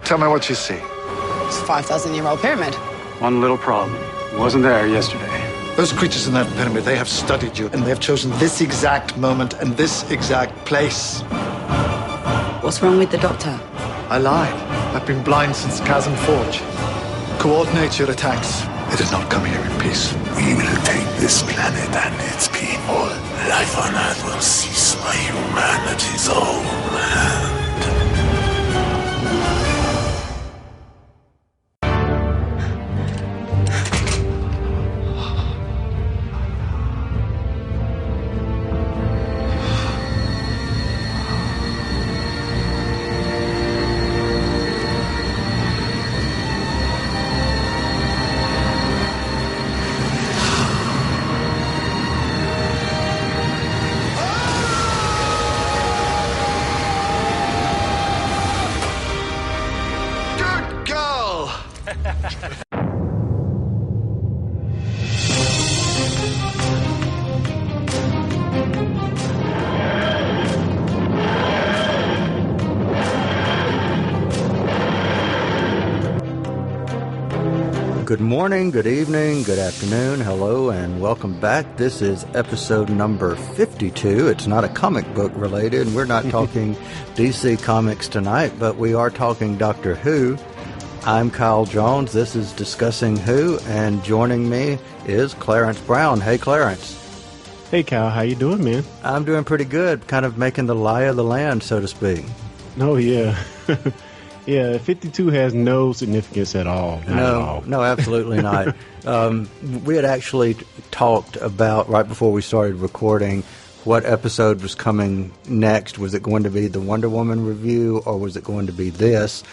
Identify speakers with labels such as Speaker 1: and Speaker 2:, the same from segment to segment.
Speaker 1: Tell me what you see.
Speaker 2: It's a 5,000-year-old pyramid.
Speaker 3: One little problem. Wasn't there yesterday.
Speaker 1: Those creatures in that pyramid, they have studied you, and they have chosen this exact moment and this exact place.
Speaker 2: What's wrong with the doctor?
Speaker 1: I lied. I've been blind since Chasm Forge. Coordinate your attacks. I did not come here in peace.
Speaker 4: We will take this planet and its people. Life on Earth will cease by humanity's own hand.
Speaker 5: Good morning, good evening, good afternoon, hello, and welcome back. This is episode number 52. It's not a comic book related. We're not talking DC Comics tonight, but we are talking Doctor Who. I'm Kyle Jones. This is Discussing Who, and joining me is Clarence Brown. Hey, Clarence.
Speaker 6: Hey, Kyle. How you doing, man?
Speaker 5: I'm doing pretty good, kind of making the lie of the land, so to speak.
Speaker 6: Oh, yeah. Yeah, 52 has no significance at all.
Speaker 5: No, absolutely not. We had actually talked about, right before we started recording, what episode was coming next. Was it going to be the Wonder Woman review, or was it going to be this?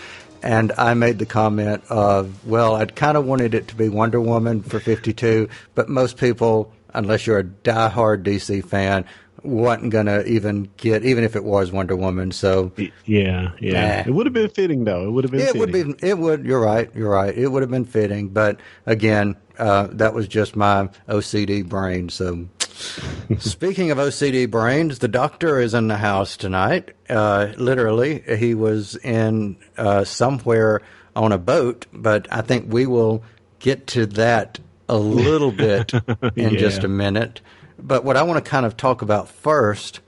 Speaker 5: And I made the comment of, well, I'd kind of wanted it to be Wonder Woman for 52, but most people, unless you're a diehard DC fan, wasn't going to even get, even if it was Wonder Woman. So
Speaker 6: yeah. It would have been fitting, though. It would have been fitting.
Speaker 5: It would. You're right. It would have been fitting. But again, that was just my OCD brain. So speaking of OCD brains, the doctor is in the house tonight. Literally, he was in somewhere on a boat, but I think we will get to that a little bit in just a minute. But what I want to kind of talk about first,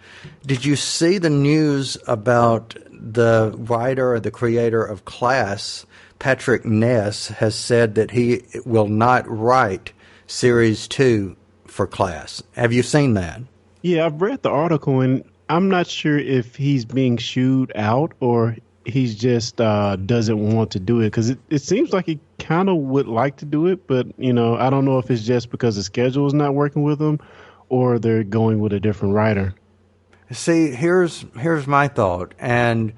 Speaker 5: did you see the news about the writer or the creator of Class, Patrick Ness, has said that he will not write Series 2 for Class? Have you seen that?
Speaker 6: Yeah, I've read the article, and I'm not sure if he's being shooed out or he's just doesn't want to do it, because it seems like he kind of would like to do it, but, I don't know if it's just because the schedule is not working with him, or they're going with a different writer.
Speaker 5: See, here's my thought. And,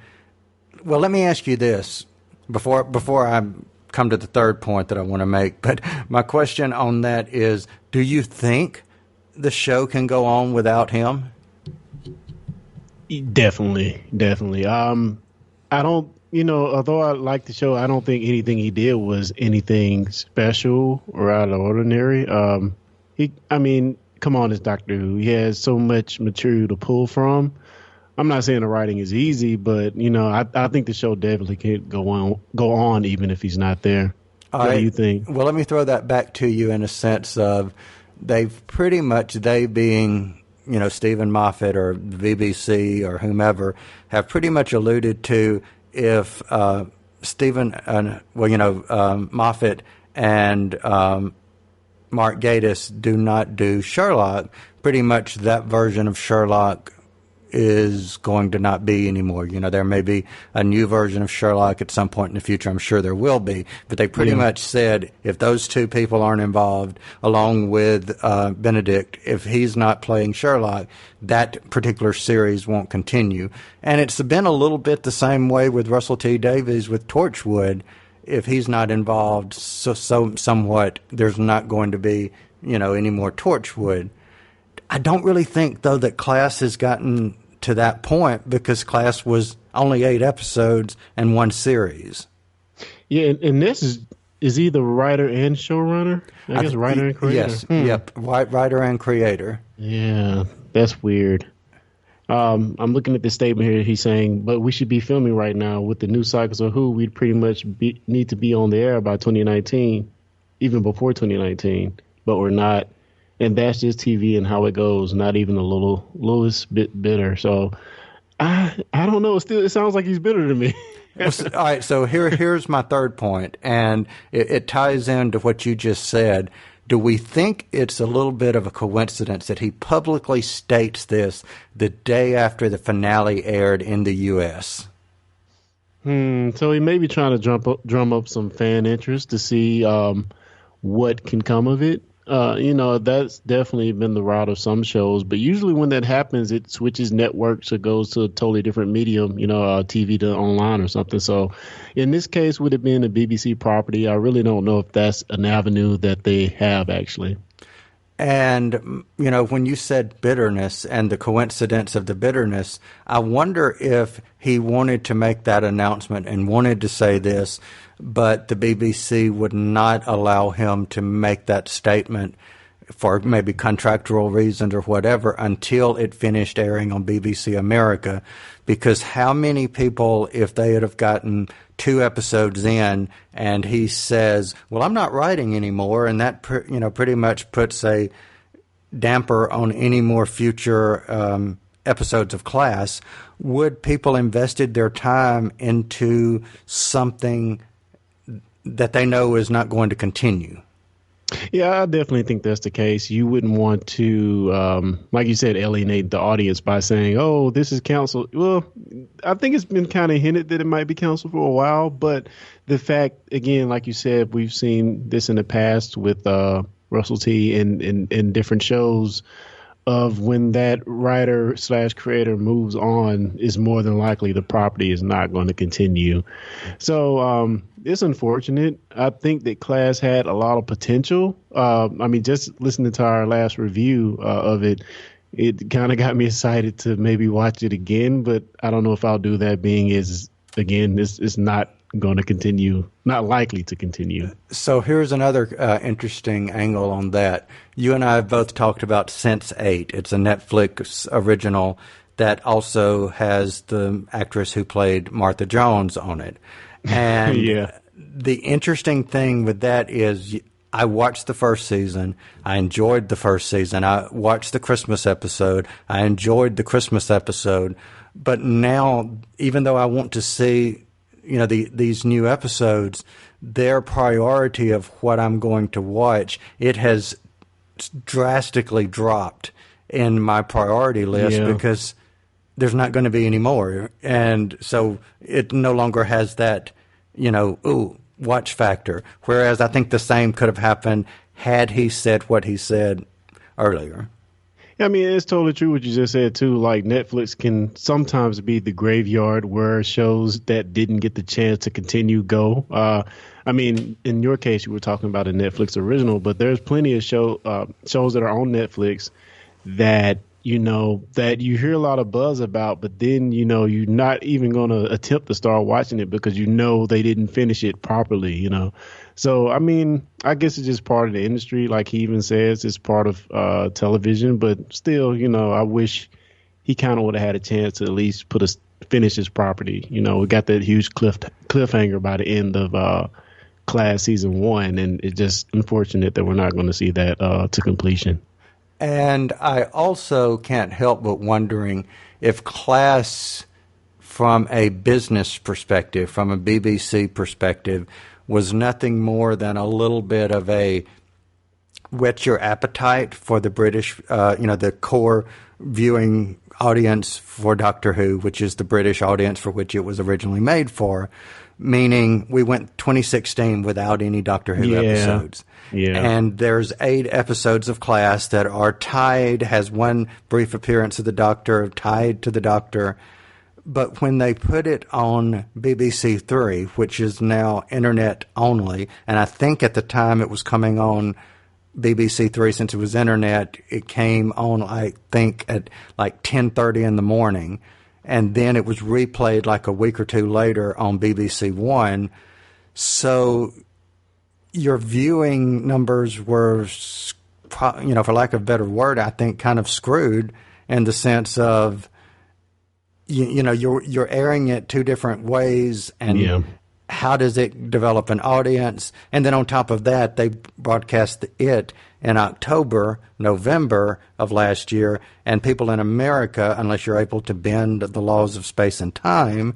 Speaker 5: well, let me ask you this before I come to the third point that I want to make. But my question on that is, do you think the show can go on without him?
Speaker 6: Definitely. I don't, although I like the show, I don't think anything he did was anything special or out of the ordinary. Come on, it's Doctor Who. He has so much material to pull from. I'm not saying the writing is easy, but I think the show definitely can go on even if he's not there. What do you think?
Speaker 5: Well, let me throw that back to you in a sense of they being Stephen Moffat or the BBC or whomever have pretty much alluded to if Moffat and Mark Gatiss do not do Sherlock, pretty much that version of Sherlock is going to not be anymore. There may be a new version of Sherlock at some point in the future. I'm sure there will be. But they pretty much said if those two people aren't involved, along with Benedict, if he's not playing Sherlock, that particular series won't continue. And it's been a little bit the same way with Russell T Davies with Torchwood. If he's not involved somewhat, there's not going to be, any more Torchwood. I don't really think, though, that Class has gotten to that point because Class was only 8 episodes and one series.
Speaker 6: Yeah, and this is either writer and showrunner? I guess writer and creator.
Speaker 5: Yes, yep, writer and creator.
Speaker 6: Yeah, that's weird. I'm looking at this statement here. He's saying, but we should be filming right now. With the new cycles of Who, we'd pretty much need to be on the air by 2019, even before 2019, but we're not. And that's just TV and how it goes, not even a lowest bit bitter. So I don't know. Still, it sounds like he's bitter to me.
Speaker 5: All right, so here's my third point, and it ties into what you just said. Do we think it's a little bit of a coincidence that he publicly states this the day after the finale aired in the U.S.?
Speaker 6: So he may be trying to drum up some fan interest to see what can come of it. That's definitely been the route of some shows, but usually when that happens, it switches networks or goes to a totally different medium, TV to online or something. So in this case, with it being a BBC property, I really don't know if that's an avenue that they have actually.
Speaker 5: And, when you said bitterness and the coincidence of the bitterness, I wonder if he wanted to make that announcement and wanted to say this, but the BBC would not allow him to make that statement for maybe contractual reasons or whatever until it finished airing on BBC America. Because how many people, if they had have gotten 2 episodes in and he says, well, I'm not writing anymore, and that pretty much puts a damper on any more future episodes of Class, would people invested their time into something that they know is not going to continue?
Speaker 6: Yeah, I definitely think that's the case. You wouldn't want to, like you said, alienate the audience by saying, oh, this is canceled. Well, I think it's been kind of hinted that it might be canceled for a while. But the fact, again, like you said, we've seen this in the past with Russell T in different shows of when that writer / creator moves on, is more than likely the property is not going to continue. So it's unfortunate. I think that Class had a lot of potential. Just listening to our last review of it, it kind of got me excited to maybe watch it again, but I don't know if I'll do that, being it's not going to continue, not likely to continue.
Speaker 5: So here's another interesting angle on that. You and I have both talked about Sense8. It's a Netflix original that also has the actress who played Martha Jones on it. And
Speaker 6: yeah.
Speaker 5: The interesting thing with that is I watched the first season. I enjoyed the first season. I watched the Christmas episode. I enjoyed the Christmas episode. But now, even though I want to see these new episodes, their priority of what I'm going to watch, it has drastically dropped in my priority list because there's not going to be any more. And so it no longer has that, watch factor. Whereas I think the same could have happened had he said what he said earlier.
Speaker 6: I mean, it's totally true what you just said, too. Like, Netflix can sometimes be the graveyard where shows that didn't get the chance to continue go. In your case, you were talking about a Netflix original, but there's plenty of shows that are on Netflix that, that you hear a lot of buzz about, but then, you're not even going to attempt to start watching it because they didn't finish it properly, So, I guess it's just part of the industry. Like he even says, it's part of television. But still, I wish he kind of would have had a chance to at least finish his property. We got that huge cliffhanger by the end of Class Season 1. And it's just unfortunate that we're not going to see that to completion.
Speaker 5: And I also can't help but wondering if Class, from a business perspective, from a BBC perspective, was nothing more than a little bit of a whet your appetite for the British, the core viewing audience for Doctor Who, which is the British audience for which it was originally made for, meaning we went 2016 without any Doctor Who episodes.
Speaker 6: Yeah.
Speaker 5: And there's 8 episodes of Class that are tied, has one brief appearance of the Doctor, tied to the Doctor. But when they put it on BBC Three, which is now internet only, and I think at the time it was coming on BBC Three, since it was internet, it came on, I think, at like 10:30 in the morning, and then it was replayed like a week or two later on BBC One. So your viewing numbers were, for lack of a better word, I think, kind of screwed in the sense of you're airing it two different ways, and
Speaker 6: Yeah.
Speaker 5: how does it develop an audience? And then on top of that, they broadcast it in October, November of last year, and people in America, unless you're able to bend the laws of space and time,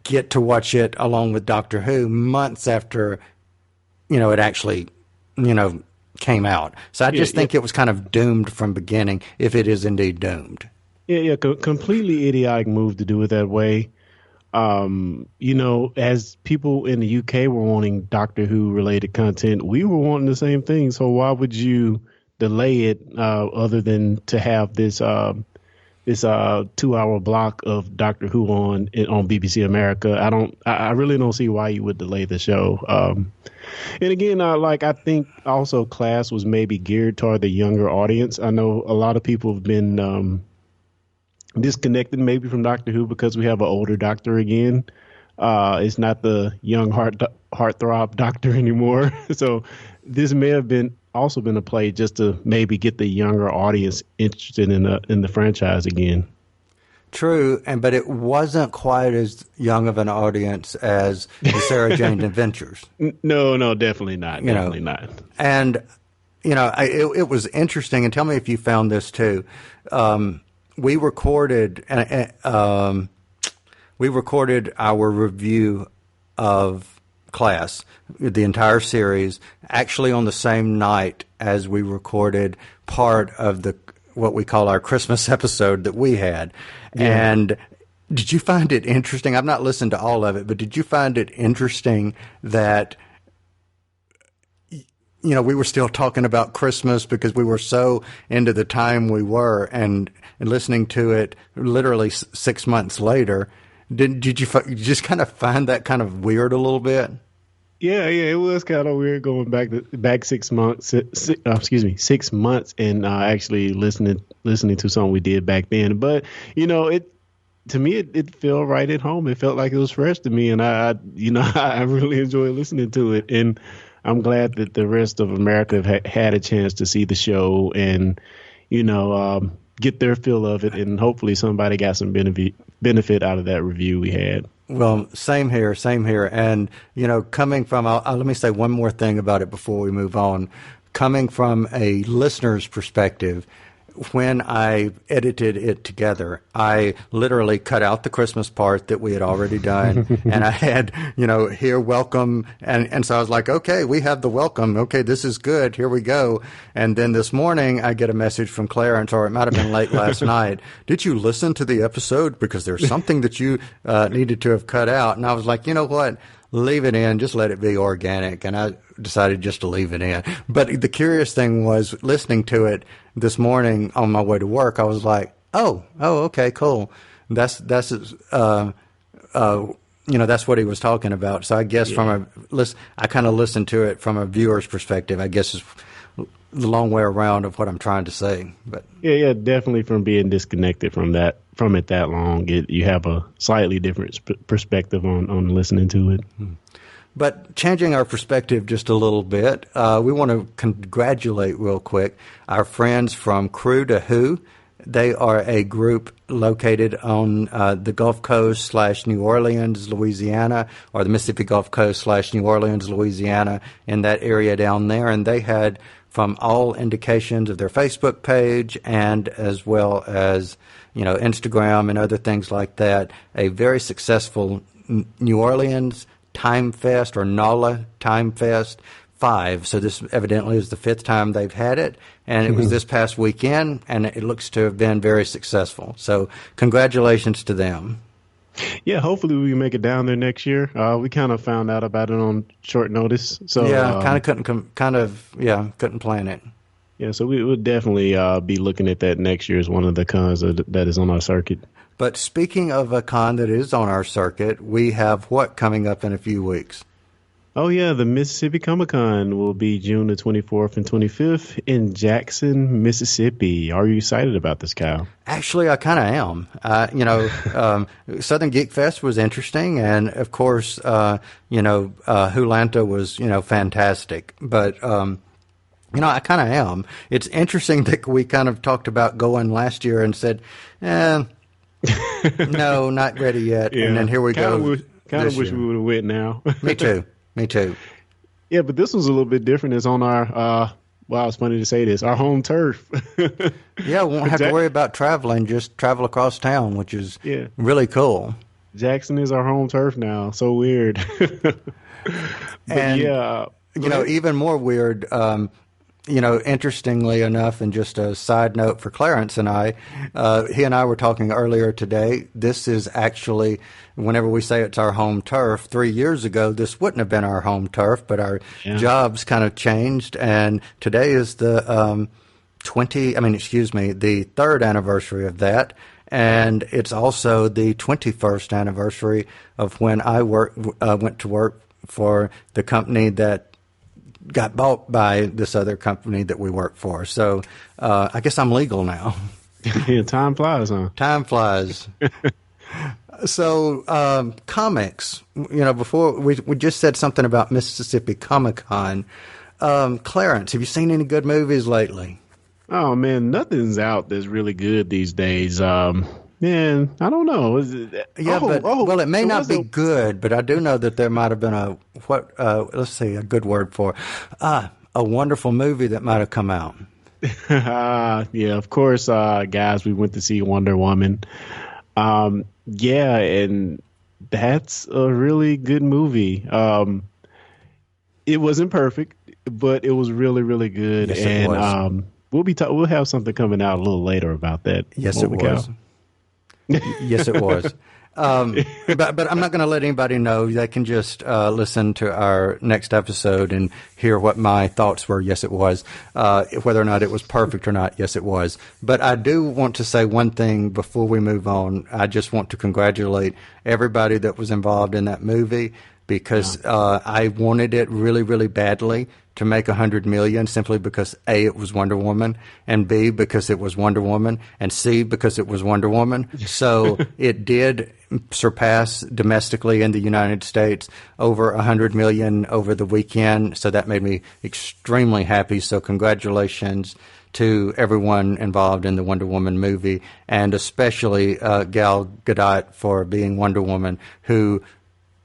Speaker 5: get to watch it along with Doctor Who months after, it actually, came out. So I just think it was kind of doomed from beginning, if it is indeed doomed.
Speaker 6: Yeah, completely idiotic move to do it that way. As people in the UK were wanting Doctor Who related content, we were wanting the same thing. So why would you delay it other than to have this 2-hour block of Doctor Who on BBC America? I really don't see why you would delay the show. And again, I think also Class was maybe geared toward the younger audience. I know a lot of people have been disconnected maybe from Doctor Who because we have an older Doctor again. It's not the young heartthrob Doctor anymore. So this may have been a play just to maybe get the younger audience interested in the franchise again.
Speaker 5: True, but it wasn't quite as young of an audience as the Sarah Jane Adventures.
Speaker 6: No, definitely not. Definitely not.
Speaker 5: And it was interesting. And tell me if you found this too. We recorded our review of Class, the entire series, actually on the same night as we recorded part of what we call our Christmas episode that we had. Yeah. And did you find it interesting? I've not listened to all of it, but did you find it interesting that we were still talking about Christmas because we were so into the time we were, and listening to it literally 6 months later? Did you just kind of find that kind of weird a little bit?
Speaker 6: Yeah, it was kind of weird going back 6 months. 6 months, and actually listening to something we did back then. But to me, it felt right at home. It felt like it was fresh to me, and I really enjoyed listening to it. And I'm glad that the rest of America have had a chance to see the show and get their fill of it, and hopefully somebody got some benefit out of that review we had.
Speaker 5: Well, same here. And, coming from, let me say one more thing about it before we move on. Coming from a listener's perspective, when I edited it together, I literally cut out the Christmas part that we had already done, and I had, here, welcome, and so I was like, okay, we have the welcome, okay, this is good, here we go. And then this morning, I get a message from Clarence, or it might have been late last night, did you listen to the episode? Because there's something that you needed to have cut out. And I was like, you know what? Leave it in, just let it be organic. And I decided just to leave it in. But the curious thing was, listening to it this morning on my way to work, I was like, oh, okay, cool. That's that's what he was talking about. So I guess I kind of listened to it from a viewer's perspective, I guess is the long way around of what I'm trying to say. But
Speaker 6: yeah, definitely from being disconnected from it that long, you have a slightly different perspective on listening to it.
Speaker 5: But changing our perspective just a little bit, we want to congratulate real quick our friends from Crew to Who. They are a group located on the Gulf Coast / New Orleans, Louisiana, or the Mississippi Gulf Coast / New Orleans, Louisiana, in that area down there. And they had, from all indications of their Facebook page and as well as Instagram and other things like that, a very successful New Orleans Time Fest, or NOLA Time Fest 5. So this evidently is the 5th time they've had it, and it was this past weekend, and it looks to have been very successful. So congratulations to them.
Speaker 6: Yeah, hopefully we can make it down there next year. We kind of found out about it on short notice. So
Speaker 5: yeah, couldn't plan it.
Speaker 6: Yeah, so we would definitely be looking at that next year as one of the cons that is on our circuit.
Speaker 5: But speaking of a con that is on our circuit, we have what coming up in a few weeks?
Speaker 6: Oh, yeah, the Mississippi Comic-Con will be June the 24th and 25th in Jackson, Mississippi. Are you excited about this, Kyle?
Speaker 5: Actually, I kind of am. Southern Geek Fest was interesting, and of course, Hulanta was, fantastic. But I kind of am. It's interesting that we kind of talked about going last year and said, No, not ready yet.
Speaker 6: Yeah.
Speaker 5: And then here we go.
Speaker 6: Kind of
Speaker 5: this
Speaker 6: wish
Speaker 5: year.
Speaker 6: we would have went now.
Speaker 5: Me too. Me too.
Speaker 6: Yeah, but this one's a little bit different. It's on our, wow, it's funny to say this, our home turf.
Speaker 5: Yeah, we won't have to worry about traveling. Just travel across town, which is really cool.
Speaker 6: Jackson is our home turf now. So weird.
Speaker 5: And, even more weird, interestingly enough, and just a side note for Clarence and I, he and I were talking earlier today. This is actually, whenever we say it's our home turf, 3 years ago, this wouldn't have been our home turf, but our jobs kind of changed. And today is the the third anniversary of that. And it's also the 21st anniversary of when I went to work for the company that got bought by this other company that we work for. So I guess I'm legal now.
Speaker 6: Yeah, time flies, huh?
Speaker 5: Time flies. So comics, before we just said something about Mississippi Comic-Con. Clarence, have you seen any good movies lately?
Speaker 6: Oh man, nothing's out that's really good these days. Man, I don't know.
Speaker 5: It may not be good, but I do know that there might have been a good word for a wonderful movie that might have come out.
Speaker 6: Yeah, of course, guys, we went to see Wonder Woman. And that's a really good movie. It wasn't perfect, but it was really, really good.
Speaker 5: Yes, it was.
Speaker 6: We'll have something coming out a little later about that.
Speaker 5: Yes, it was. Yes, it was. But I'm not going to let anybody know. They can just listen to our next episode and hear what my thoughts were. Yes, it was. Whether or not it was perfect or not, yes, it was. But I do want to say one thing before we move on. I just want to congratulate everybody that was involved in that movie, because I wanted it really, really badly to make $100 million, simply because A, it was Wonder Woman, and B, because it was Wonder Woman, and C, because it was Wonder Woman. So it did surpass domestically in the United States over $100 million over the weekend. So that made me extremely happy. So congratulations to everyone involved in the Wonder Woman movie, and especially Gal Gadot for being Wonder Woman, who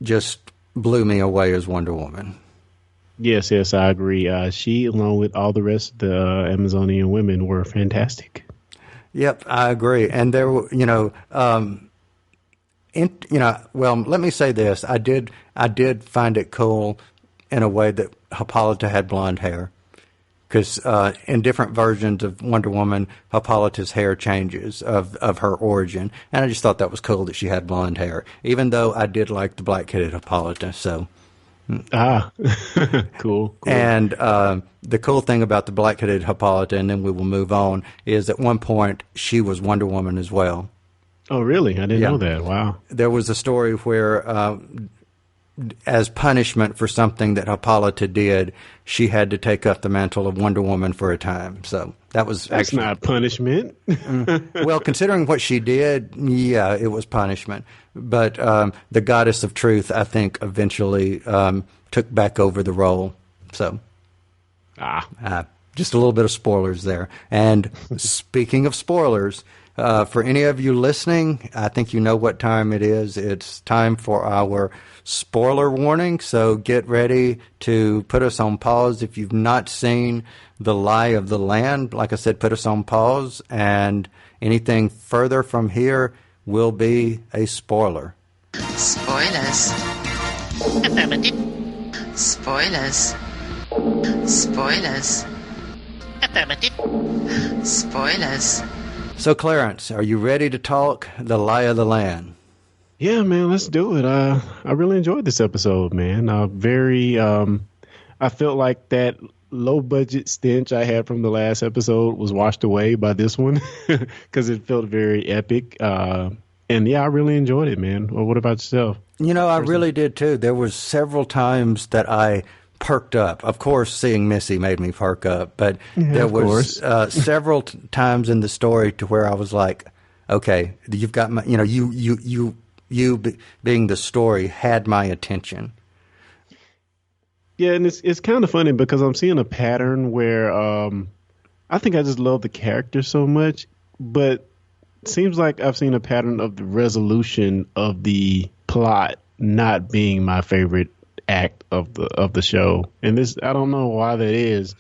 Speaker 5: just blew me away as Wonder Woman.
Speaker 6: Yes, I agree. She, along with all the rest of the Amazonian women, were fantastic.
Speaker 5: Yep, I agree. And there, let me say this: I did find it cool in a way that Hippolyta had blonde hair, because in different versions of Wonder Woman, Hippolyta's hair changes of her origin, and I just thought that was cool that she had blonde hair, even though I did like the black-headed Hippolyta. So.
Speaker 6: Cool.
Speaker 5: And the cool thing about the black-headed Hippolyta, and then we will move on, is at one point she was Wonder Woman as well.
Speaker 6: Oh, really? I didn't know that. Wow.
Speaker 5: There was a story where, as punishment for something that Hippolyta did, she had to take up the mantle of Wonder Woman for a time. So that's actually
Speaker 6: not punishment.
Speaker 5: Well, considering what she did, yeah, it was punishment. But the Goddess of Truth, I think, eventually took back over the role. So, just a little bit of spoilers there. And speaking of spoilers, for any of you listening, I think you know what time it is. It's time for our spoiler warning. So get ready to put us on pause if you've not seen The Lie of the Land. Like I said, put us on pause, and anything further from here will be a spoiler.
Speaker 7: Spoilers. Affirmative. Spoilers. Spoilers. Affirmative. Spoilers.
Speaker 5: So, Clarence, are you ready to talk The Lie of the Land?
Speaker 6: Yeah, man, let's do it. I really enjoyed this episode, man. I felt like that low budget stench I had from the last episode was washed away by this one, because it felt very epic. And yeah, I really enjoyed it, man. Well, what about yourself?
Speaker 5: I really did too. There was several times that I perked up. Of course, seeing Missy made me perk up, but there was several times in the story to where I was like, okay, you've got my, you being the story had my attention.
Speaker 6: Yeah, and it's kind of funny because I'm seeing a pattern where I think I just love the character so much, but seems like I've seen a pattern of the resolution of the plot not being my favorite act of the show. And this, I don't know why that is,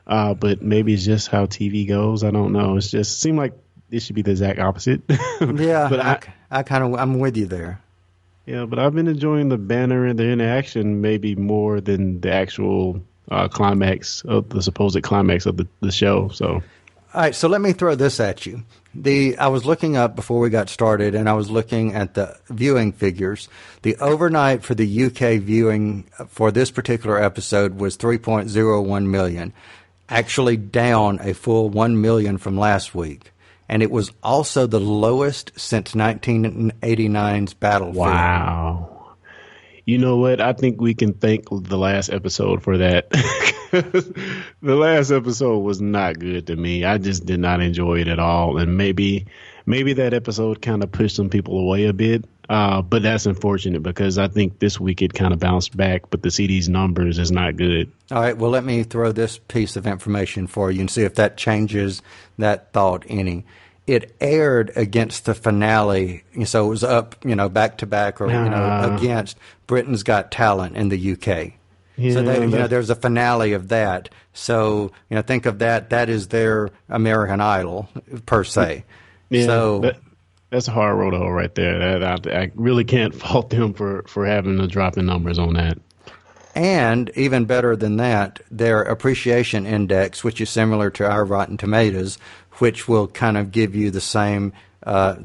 Speaker 6: but maybe it's just how TV goes. I don't know. It's just seemed like it should be the exact opposite.
Speaker 5: Yeah,
Speaker 6: but
Speaker 5: I'm with you there.
Speaker 6: Yeah, but I've been enjoying the banner and the interaction maybe more than the actual climax of the supposed climax of the show. So,
Speaker 5: all right, so let me throw this at you. I was looking up before we got started, and I was looking at the viewing figures. The overnight for the UK viewing for this particular episode was 3.01 million, actually down a full 1 million from last week. And it was also the lowest since 1989's Battlefield.
Speaker 6: Wow. You know what? I think we can thank the last episode for that. The last episode was not good to me. I just did not enjoy it at all. And maybe that episode kind of pushed some people away a bit. But that's unfortunate because I think this week it kind of bounced back. But the CD's numbers is not good.
Speaker 5: All right. Well, let me throw this piece of information for you and see if that changes that thought any. It aired against the finale, so it was up, back to back, or against Britain's Got Talent in the UK. Yeah, so there's a finale of that. So think of that. That is their American Idol per se.
Speaker 6: Yeah,
Speaker 5: so
Speaker 6: that's a hard road to hoe right there. I really can't fault them for having the drop in numbers on that.
Speaker 5: And even better than that, their appreciation index, which is similar to our Rotten Tomatoes, which will kind of give you the same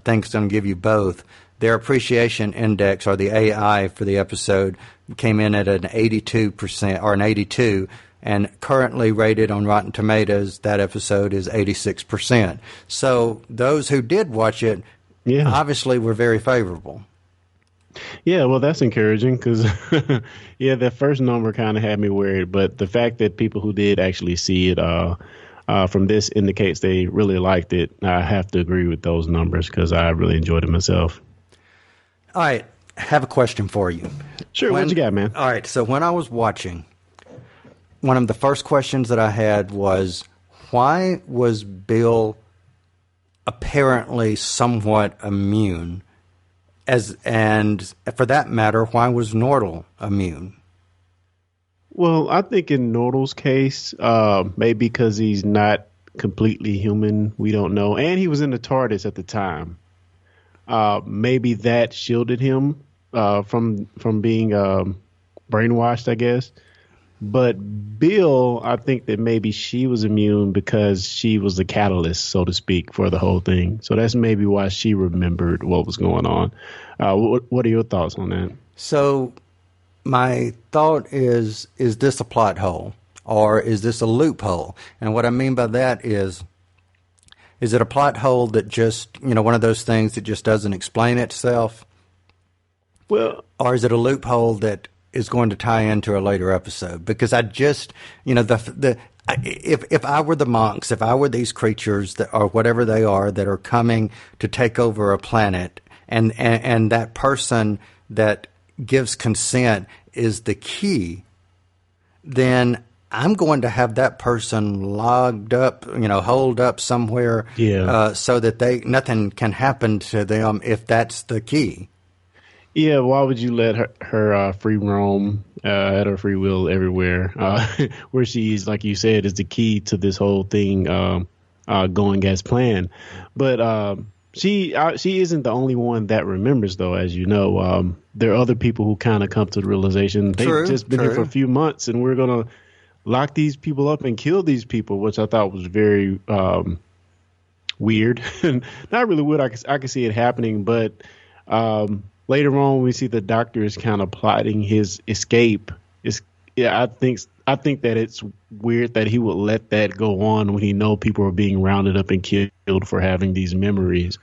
Speaker 5: things, going to give you both. Their appreciation index, or the AI for the episode, came in at an 82% or an 82, and currently rated on Rotten Tomatoes, that episode is 86%. So those who did watch it, obviously were very favorable.
Speaker 6: Yeah, well, that's encouraging because, that first number kind of had me worried. But the fact that people who did actually see it from this indicates they really liked it. I have to agree with those numbers because I really enjoyed it myself.
Speaker 5: All right, I have a question for you.
Speaker 6: Sure, what you got, man?
Speaker 5: All right, so when I was watching, one of the first questions that I had was, why was Bill apparently somewhat immune? And for that matter, why was Nordal immune?
Speaker 6: Well, I think in Nordal's case, maybe because he's not completely human, we don't know. And he was in the TARDIS at the time. Maybe that shielded him from being brainwashed, I guess. But Bill, I think that maybe she was immune because she was the catalyst, so to speak, for the whole thing. So that's maybe why she remembered what was going on. What are your thoughts on that?
Speaker 5: So my thought is this a plot hole or is this a loophole? And what I mean by that is it a plot hole that just, one of those things that just doesn't explain itself?
Speaker 6: Well,
Speaker 5: or is it a loophole that is going to tie into a later episode? Because I just, if I were the monks, if I were these creatures that or whatever they are that are coming to take over a planet, and that person that gives consent is the key, then I'm going to have that person logged up, holed up somewhere, so that nothing can happen to them if that's the key.
Speaker 6: Yeah, why would you let her free roam at her free will everywhere, where she's, like you said, is the key to this whole thing going as planned? But she isn't the only one that remembers, though, as you know. There are other people who kind of come to the realization they've just been here for a few months, and we're going to lock these people up and kill these people, which I thought was very weird. Not really weird. I could see it happening, but later on, we see the doctor is kind of plotting his escape. I think that it's weird that he would let that go on when he know people are being rounded up and killed for having these memories.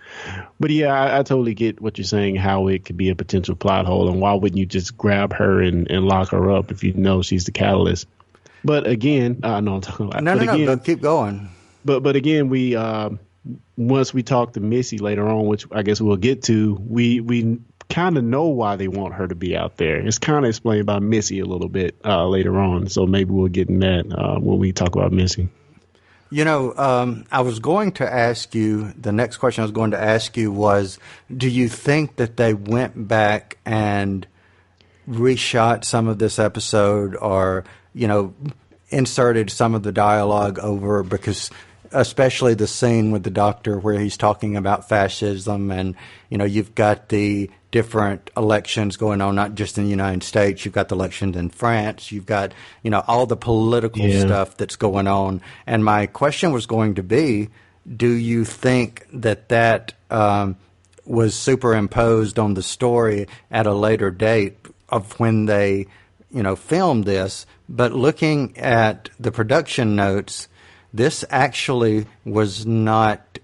Speaker 6: But I totally get what you're saying, how it could be a potential plot hole, and why wouldn't you just grab her and lock her up if you know she's the catalyst? But again, no, I'm talking about.
Speaker 5: No, keep going.
Speaker 6: But again, we once we talk to Missy later on, which I guess we'll get to, we kind of know why they want her to be out there. It's kind of explained by Missy a little bit later on, so maybe we'll get in that when we talk about Missy.
Speaker 5: I was going to ask you, the next question I was going to ask you was, do you think that they went back and reshot some of this episode or, inserted some of the dialogue over, because especially the scene with the doctor where he's talking about fascism and, you've got the different elections going on, not just in the United States. You've got the elections in France. You've got, all the political stuff that's going on. And my question was going to be, do you think that was superimposed on the story at a later date of when they, filmed this? But looking at the production notes, this actually was not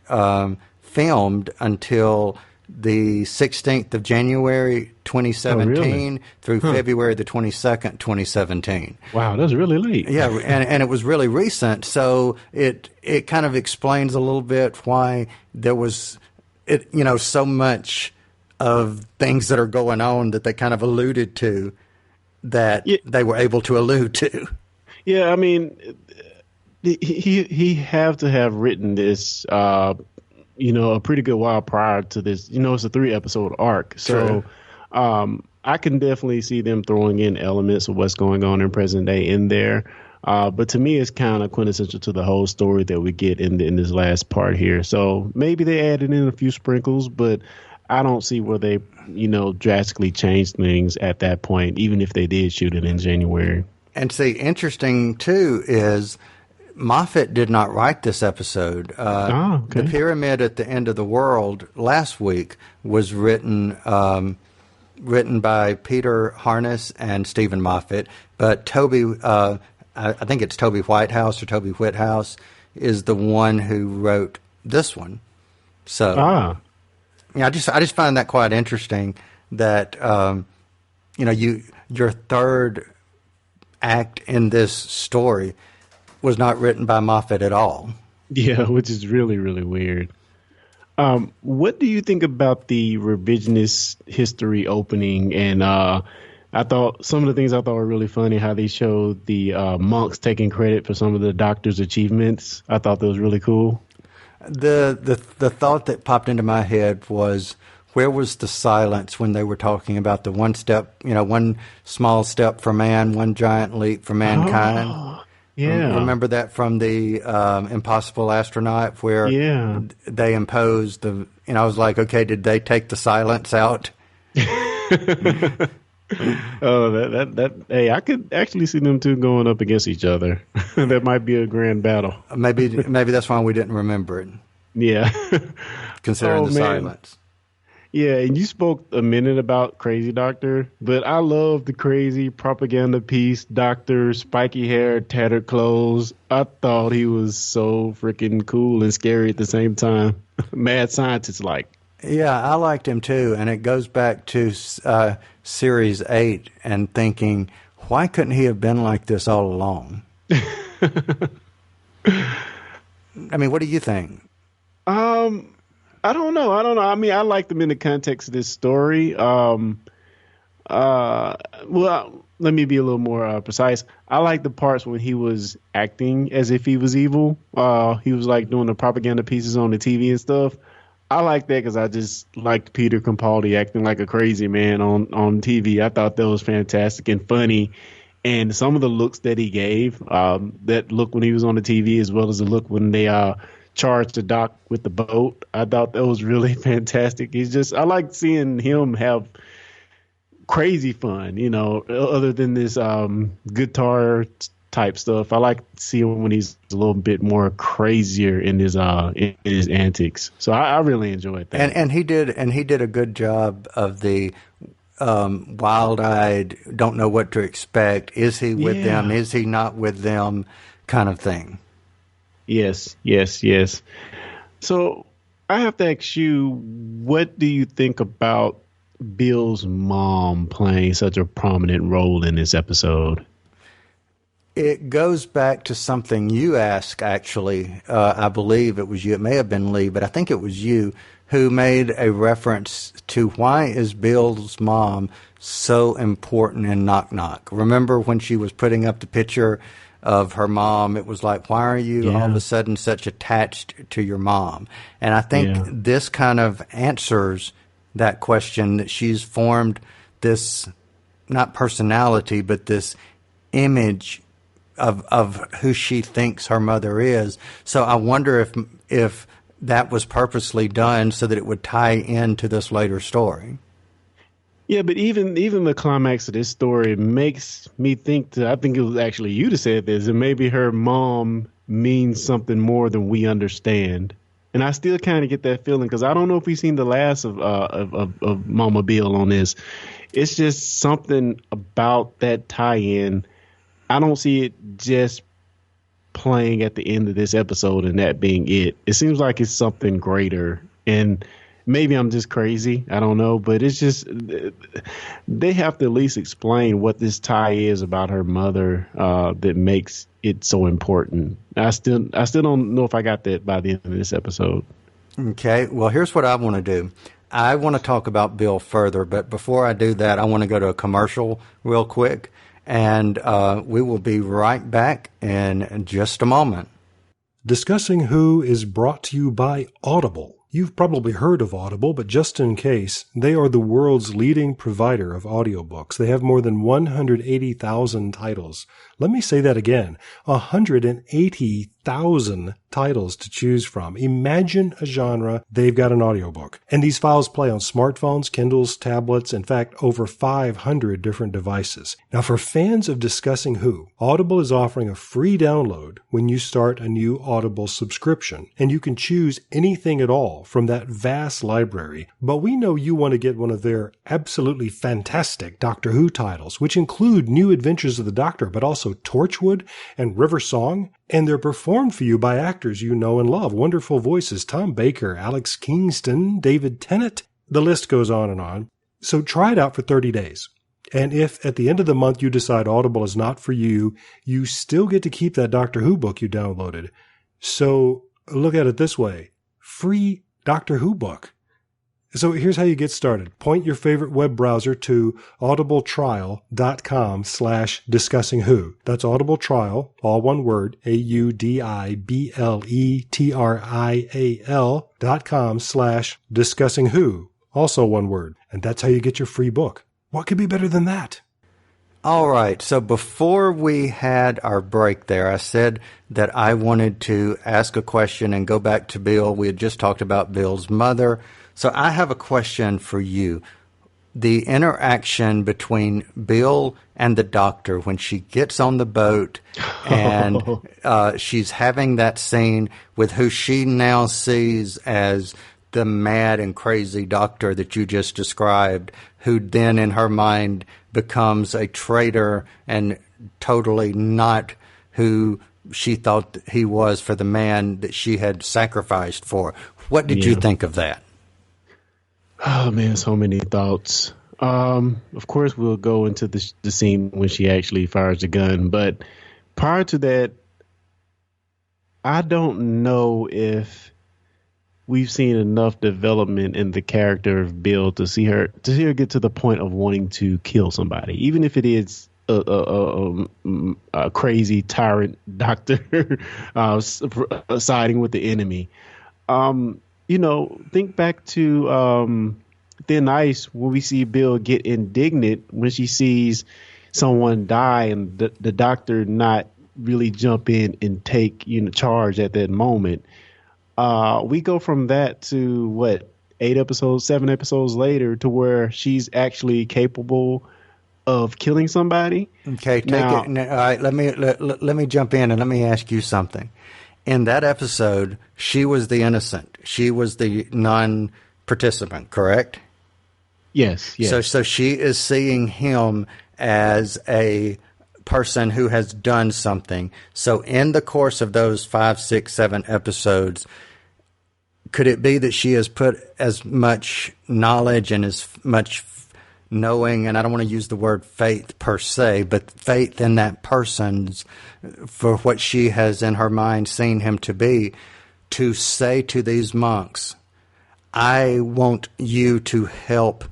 Speaker 5: filmed until the 16th of January 2017 through February the 22nd, 2017.
Speaker 6: Wow, that's really late.
Speaker 5: Yeah, and it was really recent, so it kind of explains a little bit why there was so much of things that are going on that they kind of alluded to that they were able to allude to.
Speaker 6: Yeah, I mean, he have to have written this a pretty good while prior to this. It's a 3-episode arc. So I can definitely see them throwing in elements of what's going on in present day in there. But to me, it's kind of quintessential to the whole story that we get in this last part here. So maybe they added in a few sprinkles, but I don't see where they, drastically changed things at that point, even if they did shoot it in January.
Speaker 5: And see, interesting, too, is Moffat did not write this episode. The Pyramid at the End of the World last week was written by Peter Harness and Stephen Moffat, but Toby, I think it's Toby Whitehouse or Toby Whithouse, is the one who wrote this one. So, I just find that quite interesting that your third act in this story was not written by Moffat at all.
Speaker 6: Yeah, which is really, really weird. What do you think about the revisionist history opening? And I thought some of the things I thought were really funny, how they showed the monks taking credit for some of the doctor's achievements. I thought that was really cool.
Speaker 5: The thought that popped into my head was, where was the silence when they were talking about the one small step for man, one giant leap for mankind?
Speaker 6: Oh, yeah.
Speaker 5: Remember that from the Impossible Astronaut, where they imposed the, I was like, okay, did they take the silence out? Hey, I could actually see them two going up against each other. That might be a grand battle. Maybe that's why we didn't remember it.
Speaker 6: Yeah.
Speaker 5: Considering the silence.
Speaker 6: Yeah, and you spoke a minute about Crazy Doctor, but I love the crazy propaganda piece, Doctor, spiky hair, tattered clothes. I thought he was so freaking cool and scary at the same time. Mad scientist like.
Speaker 5: Yeah, I liked him too, and it goes back to Series 8 and thinking, why couldn't he have been like this all along? I mean, what do you think?
Speaker 6: I don't know. I mean, I liked him in the context of this story. Well, let me be a little more precise. I like the parts when he was acting as if he was evil. He was like doing the propaganda pieces on the TV and stuff. I like that because I just liked Peter Capaldi acting like a crazy man on TV. I thought that was fantastic and funny. And some of the looks that he gave, that look when he was on the TV as well as the look when they charged the doc with the boat, I thought that was really fantastic. I like seeing him have crazy fun, other than this guitar type stuff. I like seeing when he's a little bit more crazier in his antics. So I really enjoyed that.
Speaker 5: And he did a good job of the wild-eyed, don't know what to expect. Is he with them? Is he not with them? Kind of thing.
Speaker 6: Yes. So I have to ask you, what do you think about Bill's mom playing such a prominent role in this episode?
Speaker 5: It goes back to something you asked, actually. I believe it was you. It may have been Lee, but I think it was you who made a reference to why is Bill's mom so important in Knock Knock. Remember when she was putting up the picture of her mom. It was like, why are you all of a sudden such attached to your mom? And I think this kind of answers that question, that she's formed this, not personality, but this image of who she thinks her mother is. So I wonder if that was purposely done so that it would tie into this later story.
Speaker 6: Yeah, but even the climax of this story makes me think I think it was actually you that said this, and maybe her mom means something more than we understand. And I still kind of get that feeling because I don't know if we've seen the last of Mama Bill on this. It's just something about that tie-in. I don't see it just playing at the end of this episode and that being it. It seems like it's something greater. And maybe I'm just crazy. I don't know. But it's just they have to at least explain what this tie is about her mother that makes it so important. I still don't know if I got that by the end of this episode.
Speaker 5: Okay. Well, here's what I want to do. I want to talk about Bill further, but before I do that, I want to go to a commercial real quick, and we will be right back in just a moment.
Speaker 8: Discussing Who is brought to you by Audible. You've probably heard of Audible, but just in case, they are the world's leading provider of audiobooks. They have more than 180,000 titles. Let me say that again. 180,000 titles to choose from. Imagine a genre, they've got an audiobook. And these files play on smartphones, Kindles, tablets, in fact, over 500 different devices. Now, for fans of Discussing Who, Audible is offering a free download when you start a new Audible subscription. And you can choose anything at all from that vast library. But we know you want to get one of their absolutely fantastic Doctor Who titles, which include New Adventures of the Doctor, but also Torchwood and River Song. And they're performed for you by actors you know and love. Wonderful voices: Tom Baker, Alex Kingston, David Tennant. The list goes on and on. So try it out for 30 days. And if at the end of the month you decide Audible is not for you, you still get to keep that Doctor Who book you downloaded. So look at it this way. Free Doctor Who book. So here's how you get started. Point your favorite web browser to audibletrial.com/discussingwho. That's audibletrial, all one word, audibletrial.com/discussingwho, also one word. And that's how you get your free book. What could be better than that?
Speaker 5: All right. So before we had our break there, I said that I wanted to ask a question and go back to Bill. We had just talked about Bill's mother. So I have a question for you. The interaction between Bill and the doctor when she gets on the boat and she's having that scene with who she now sees as the mad and crazy doctor that you just described, who then in her mind becomes a traitor and totally not who she thought he was for the man that she had sacrificed for. What did you think of that?
Speaker 6: Oh, man, so many thoughts. Of course, we'll go into the scene when she actually fires the gun. But prior to that, I don't know if we've seen enough development in the character of Bill to see her get to the point of wanting to kill somebody, even if it is a crazy tyrant doctor siding with the enemy. Think back to Thin Ice when we see Bill get indignant when she sees someone die and the doctor not really jump in and take charge at that moment. We go from that to 7 episodes later to where she's actually capable of killing somebody.
Speaker 5: Okay, all right, let me jump in and let me ask you something. In that episode, she was the innocent. She was the non-participant, correct?
Speaker 6: Yes.
Speaker 5: So she is seeing him as a person who has done something. So in the course of those 5, 6, 7 episodes, could it be that she has put as much knowledge and as much knowing, and I don't want to use the word faith per se, but faith in that person's, for what she has in her mind seen him to be, to say to these monks, I want you to help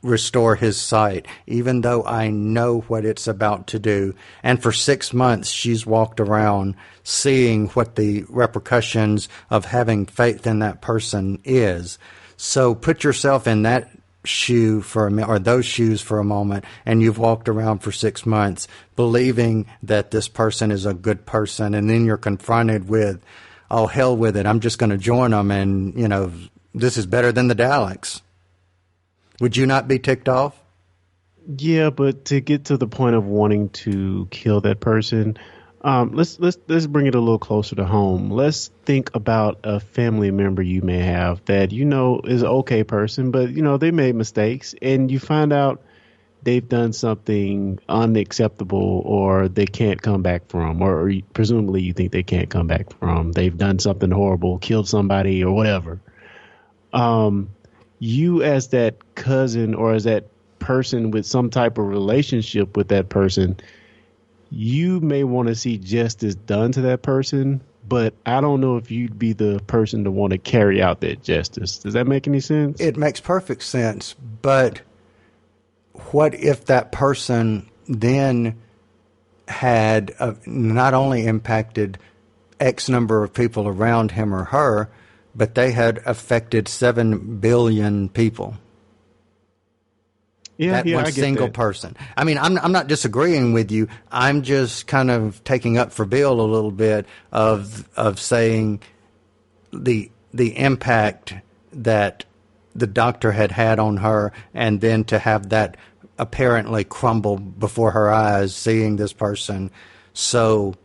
Speaker 5: restore his sight, even though I know what it's about to do. And for 6 months, she's walked around seeing what the repercussions of having faith in that person is. So put yourself in that shoe for a minute, or those shoes for a moment, and you've walked around for 6 months believing that this person is a good person, and then you're confronted with, oh, hell with it, I'm just going to join them, and, you know, this is better than the Daleks. Would you not be ticked off?
Speaker 6: Yeah, but to get to the point of wanting to kill that person, let's bring it a little closer to home. Let's think about a family member you may have that you know is an okay person, but you know they made mistakes, and you find out they've done something unacceptable, or they can't come back from, or presumably you think they can't come back from. They've done something horrible, killed somebody, or whatever. You as that cousin or as that person with some type of relationship with that person, you may want to see justice done to that person, but I don't know if you'd be the person to want to carry out that justice. Does that make any sense?
Speaker 5: It makes perfect sense, but what if that person then had not only impacted X number of people around him or her, but they had affected 7 billion people?
Speaker 6: Yeah,
Speaker 5: that one
Speaker 6: I get
Speaker 5: single
Speaker 6: that.
Speaker 5: person. I mean, I'm not disagreeing with you. I'm just kind of taking up for Bill a little bit of saying the impact that the doctor had on her, and then to have that apparently crumble before her eyes, seeing this person. So,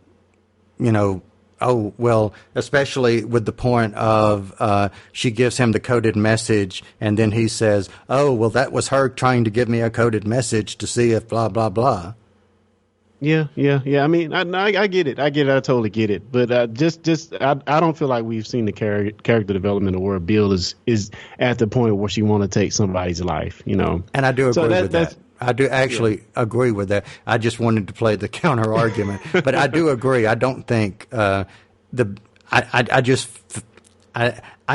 Speaker 5: you know, oh, well, especially with the point of she gives him the coded message, and then he says, oh, well, that was her trying to give me a coded message to see if blah, blah, blah.
Speaker 6: Yeah. I mean, I get it. I totally get it. But I don't feel like we've seen the character development of where Bill is at the point where she want to take somebody's life, you know.
Speaker 5: And I do agree with that. I do actually agree with that. I just wanted to play the counter argument, but I do agree. I don't think I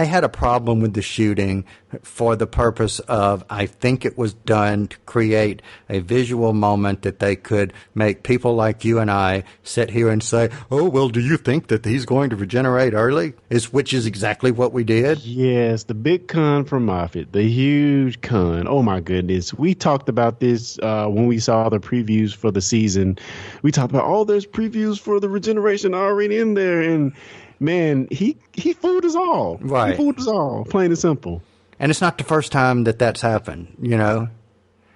Speaker 5: had a problem with the shooting for the purpose of, I think it was done to create a visual moment that they could make people like you and I sit here and say, oh, well, do you think that he's going to regenerate early? Which is exactly what we did.
Speaker 6: Yes, the big con from Moffat, the huge con. Oh, my goodness. We talked about this when we saw the previews for the season. We talked about, oh, there's previews for the regeneration already in there, and man, he fooled us all.
Speaker 5: Right.
Speaker 6: He fooled us all, plain and simple. And
Speaker 5: it's not the first time that's happened, you know.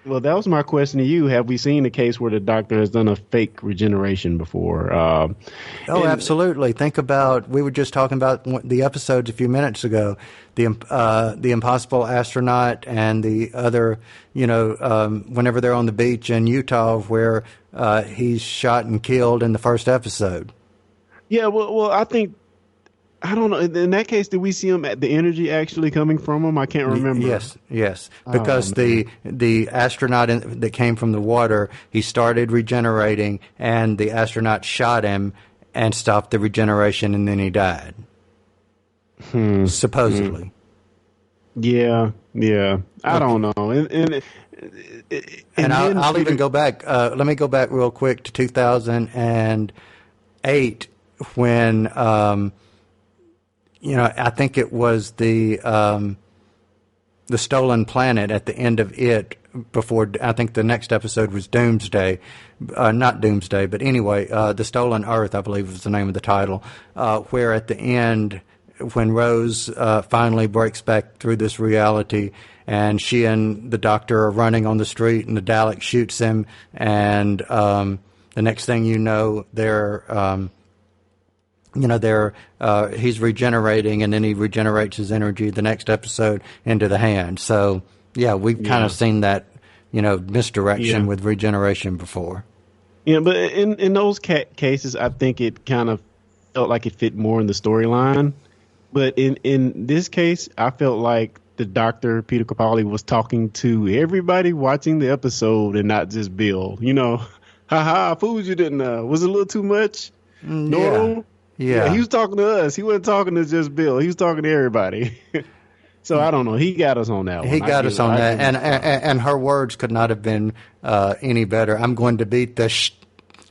Speaker 6: Well, that was my question to you. Have we seen a case where the doctor has done a fake regeneration before?
Speaker 5: Absolutely. Think about, we were just talking about the episodes a few minutes ago, the impossible astronaut and the other, you know, whenever they're on the beach in Utah where he's shot and killed in the first episode.
Speaker 6: Yeah, well, I don't know. In that case, did we see him the energy actually coming from him? I can't remember.
Speaker 5: Yes. Because the astronaut that came from the water, he started regenerating, and the astronaut shot him and stopped the regeneration, and then he died. Supposedly.
Speaker 6: Yeah. I don't know. And
Speaker 5: I'll even go back. Let me go back real quick to 2008 when. You know, I think it was the stolen planet at the end of it. Before, I think the next episode was Doomsday, not Doomsday, but anyway, the Stolen Earth, I believe was the name of the title. Where at the end, when Rose finally breaks back through this reality, and she and the doctor are running on the street, and the Dalek shoots him, and the next thing you know, he's regenerating, and then he regenerates his energy the next episode into the hand. So, yeah, we've kind of seen that, you know, misdirection with regeneration before.
Speaker 6: Yeah, but in those cases, I think it kind of felt like it fit more in the storyline. But in this case, I felt like the doctor, Peter Capaldi, was talking to everybody watching the episode and not just Bill. You know, I fooled you, didn't I? Was it a little too much? No.
Speaker 5: Yeah,
Speaker 6: he was talking to us. He wasn't talking to just Bill. He was talking to everybody. So I don't know. He got us on that one.
Speaker 5: He got us on that, and her words could not have been any better. I'm going to beat the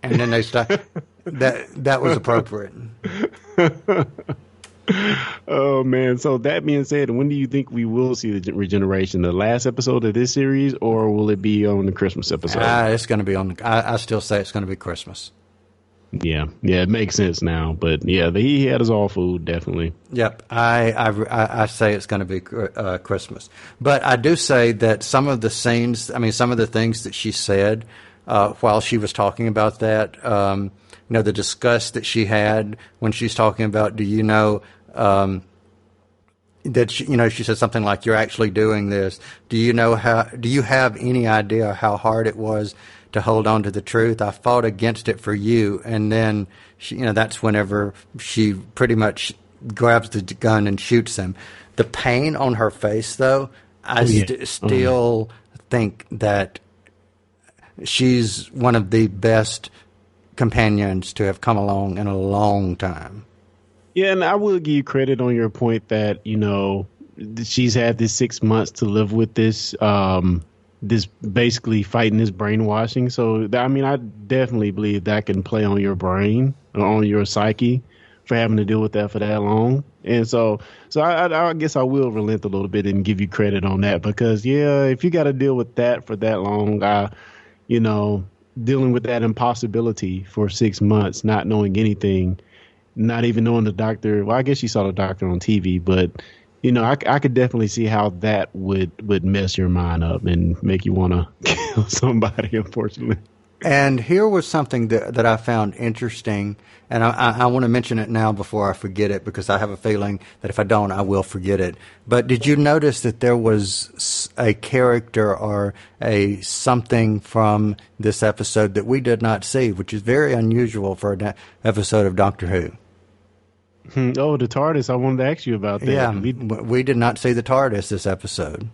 Speaker 5: and then they start. That was appropriate.
Speaker 6: Oh man! So that being said, when do you think we will see the regeneration? The last episode of this series, or will it be on the Christmas episode?
Speaker 5: It's going to be on. I still say it's going to be Christmas.
Speaker 6: Yeah, it makes sense now. But yeah, he had us all fooled, definitely.
Speaker 5: Yep, I say it's going to be Christmas. But I do say that some of the scenes, some of the things that she said while she was talking about that, the disgust that she had when she's talking about, do you know that she said something like, "You're actually doing this. Do you have any idea how hard it was to hold on to the truth? I fought against it for you." And then that's whenever she pretty much grabs the gun and shoots him. The pain on her face, though, I still think that she's one of the best companions to have come along in a long time.
Speaker 6: Yeah, and I will give you credit on your point that, she's had this 6 months to live with this, this basically fighting this brainwashing. So, I definitely believe that can play on your brain or on your psyche for having to deal with that for that long. And so I guess I will relent a little bit and give you credit on that because, if you got to deal with that for that long, dealing with that impossibility for 6 months, not knowing anything, not even knowing the doctor. Well, I guess you saw the doctor on TV, but I could definitely see how that would mess your mind up and make you want to kill somebody, unfortunately.
Speaker 5: And here was something that I found interesting, and I want to mention it now before I forget it because I have a feeling that if I don't, I will forget it. But did you notice that there was a character or a something from this episode that we did not see, which is very unusual for an episode of Doctor Who?
Speaker 6: Oh, the TARDIS. I wanted to ask you about that.
Speaker 5: Yeah, we did not see the TARDIS this episode.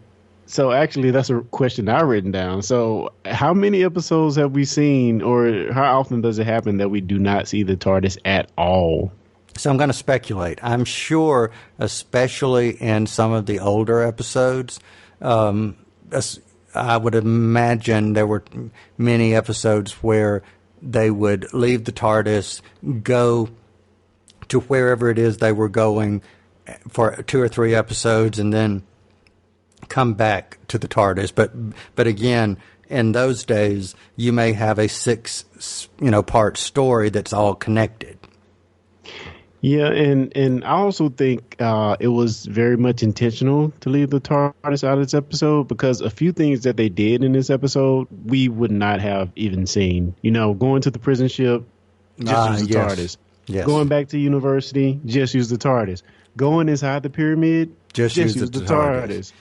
Speaker 6: So actually, that's a question I've written down. So how many episodes have we seen, or how often does it happen that we do not see the TARDIS at all?
Speaker 5: So I'm going to speculate. I'm sure, especially in some of the older episodes, I would imagine there were many episodes where they would leave the TARDIS, go to wherever it is they were going for 2 or 3 episodes, and then come back to the TARDIS. But again, in those days, you may have a 6 part story that's all connected.
Speaker 6: Yeah, and I also think it was very much intentional to leave the TARDIS out of this episode because a few things that they did in this episode we would not have even seen. Going to the prison ship, just use the TARDIS. Yes. Going back to university, just use the TARDIS. Going inside the pyramid, just use the TARDIS.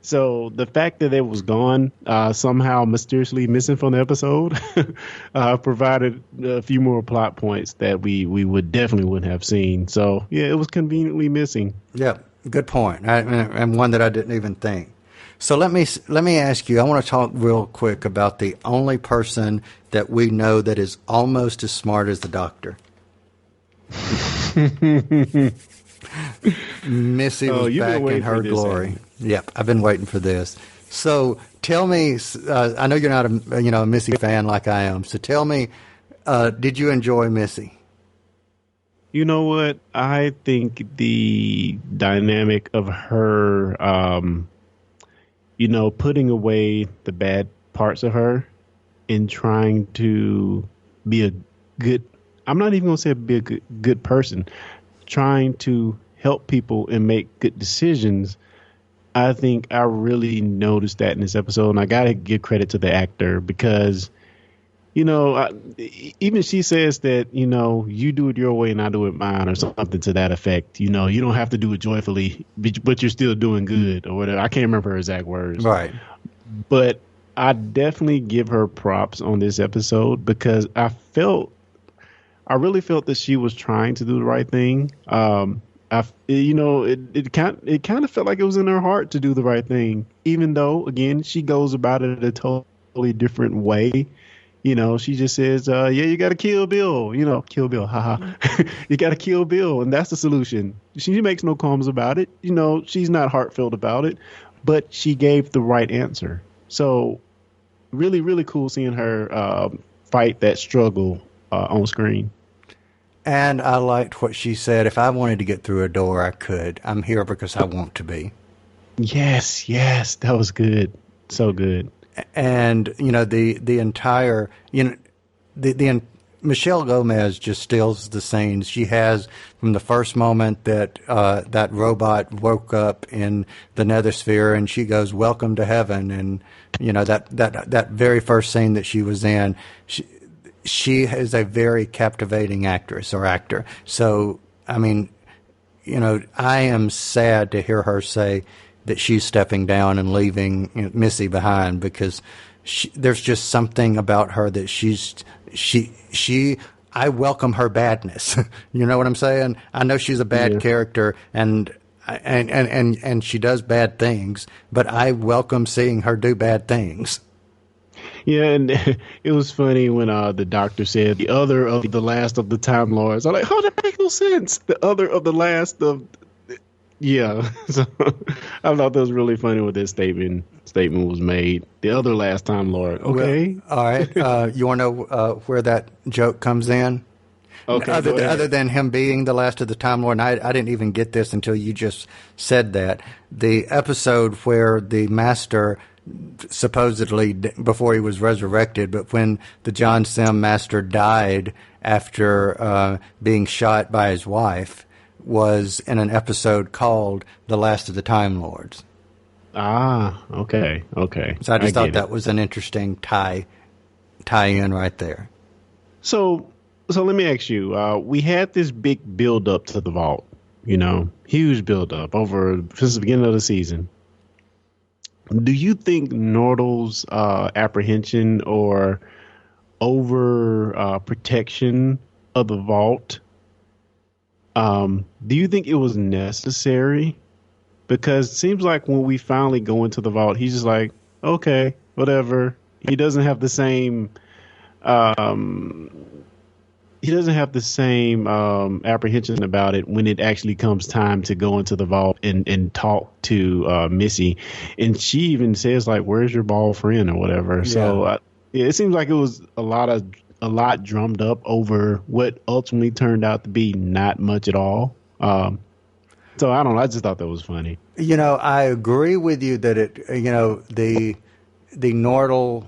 Speaker 6: So the fact that it was gone, somehow mysteriously missing from the episode, provided a few more plot points that we would definitely wouldn't have seen. So yeah, it was conveniently missing.
Speaker 5: Yeah, good point, and one that I didn't even think. So let me ask you. I want to talk real quick about the only person that we know that is almost as smart as the Doctor. Missy was back in her glory. Yep, I've been waiting for this. So tell me, I know you're not a Missy fan like I am. So tell me, did you enjoy Missy?
Speaker 6: You know what? I think the dynamic of her, putting away the bad parts of her and trying to be a good. I'm not even going to say be a good person. Trying to help people and make good decisions. I think I really noticed that in this episode, and I got to give credit to the actor because, even she says that, you do it your way and I do it mine or something to that effect. You don't have to do it joyfully, but you're still doing good or whatever. I can't remember her exact words.
Speaker 5: Right.
Speaker 6: But I definitely give her props on this episode because I really felt that she was trying to do the right thing. It kind of felt like it was in her heart to do the right thing, even though, again, she goes about it a totally different way. She just says, yeah, you got to kill Bill, kill Bill, haha. You got to kill Bill. And that's the solution. She makes no qualms about it. She's not heartfelt about it, but she gave the right answer. So really, really cool seeing her fight that struggle on screen.
Speaker 5: And I liked what she said. If I wanted to get through a door, I could. I'm here because I want to be.
Speaker 6: Yes, that was good. So good.
Speaker 5: And the entire Michelle Gomez just steals the scenes. She has from the first moment that that robot woke up in the Nethersphere, and she goes, "Welcome to heaven," and that very first scene that she was in. She is a very captivating actress or actor. So I mean, I am sad to hear her say that she's stepping down and leaving Missy behind, because there's just something about her that I welcome her badness. You know what I'm saying? I know she's a bad character and she does bad things, but I welcome seeing her do bad things.
Speaker 6: Yeah, and it was funny when the doctor said the other of the last of the Time Lords. I'm like, how that make no sense? The other of the last of. Yeah, so I thought that was really funny when this statement was made. The other last Time Lord. Okay.
Speaker 5: Well, all right. You want to know where that joke comes in?
Speaker 6: Okay.
Speaker 5: Other than him being the last of the Time Lord, and I didn't even get this until you just said that. The episode where the Master, supposedly before he was resurrected, but when the John Sim Master died after being shot by his wife, was in an episode called The Last of the Time Lords.
Speaker 6: Ah, okay.
Speaker 5: So I just thought that was an interesting tie-in right there.
Speaker 6: So let me ask you, we had this big build-up to the vault, huge build-up since the beginning of the season. Do you think Nordal's apprehension or over protection of the vault, do you think it was necessary? Because it seems like when we finally go into the vault, he's just like, okay, whatever. He doesn't have the same apprehension about it when it actually comes time to go into the vault and talk to Missy. And she even says, like, where's your ball friend or whatever. Yeah. So it seems like it was a lot drummed up over what ultimately turned out to be not much at all. So I don't know. I just thought that was funny.
Speaker 5: I agree with you that the Nordal,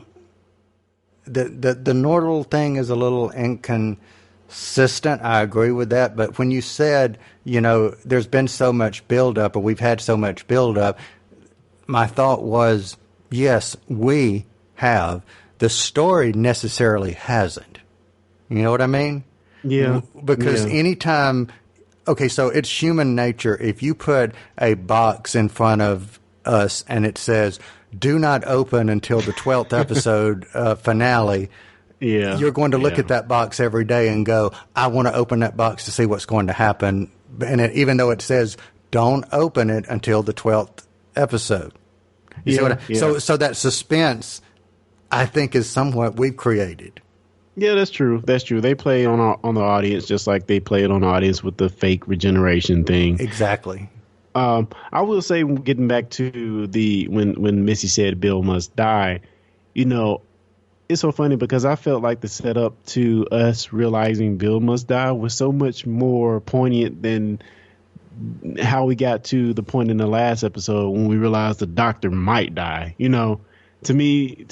Speaker 5: the Nordal thing is a little inconsistent. I agree with that. But when you said, there's been so much buildup, or we've had so much buildup, my thought was, yes, we have. The story necessarily hasn't. You know what I mean?
Speaker 6: Yeah.
Speaker 5: Because anytime, okay, so it's human nature. If you put a box in front of us and it says, do not open until the 12th episode finale, you're going to look at that box every day and go, I want to open that box to see what's going to happen. And even though it says, don't open it until the 12th episode. So that suspense, I think, is somewhat we've created.
Speaker 6: Yeah, that's true. They play on the audience just like they played on the audience with the fake regeneration thing.
Speaker 5: Exactly.
Speaker 6: I will say, getting back to when Missy said Bill must die, it's so funny because I felt like the setup to us realizing Bill must die was so much more poignant than how we got to the point in the last episode when we realized the doctor might die. To me,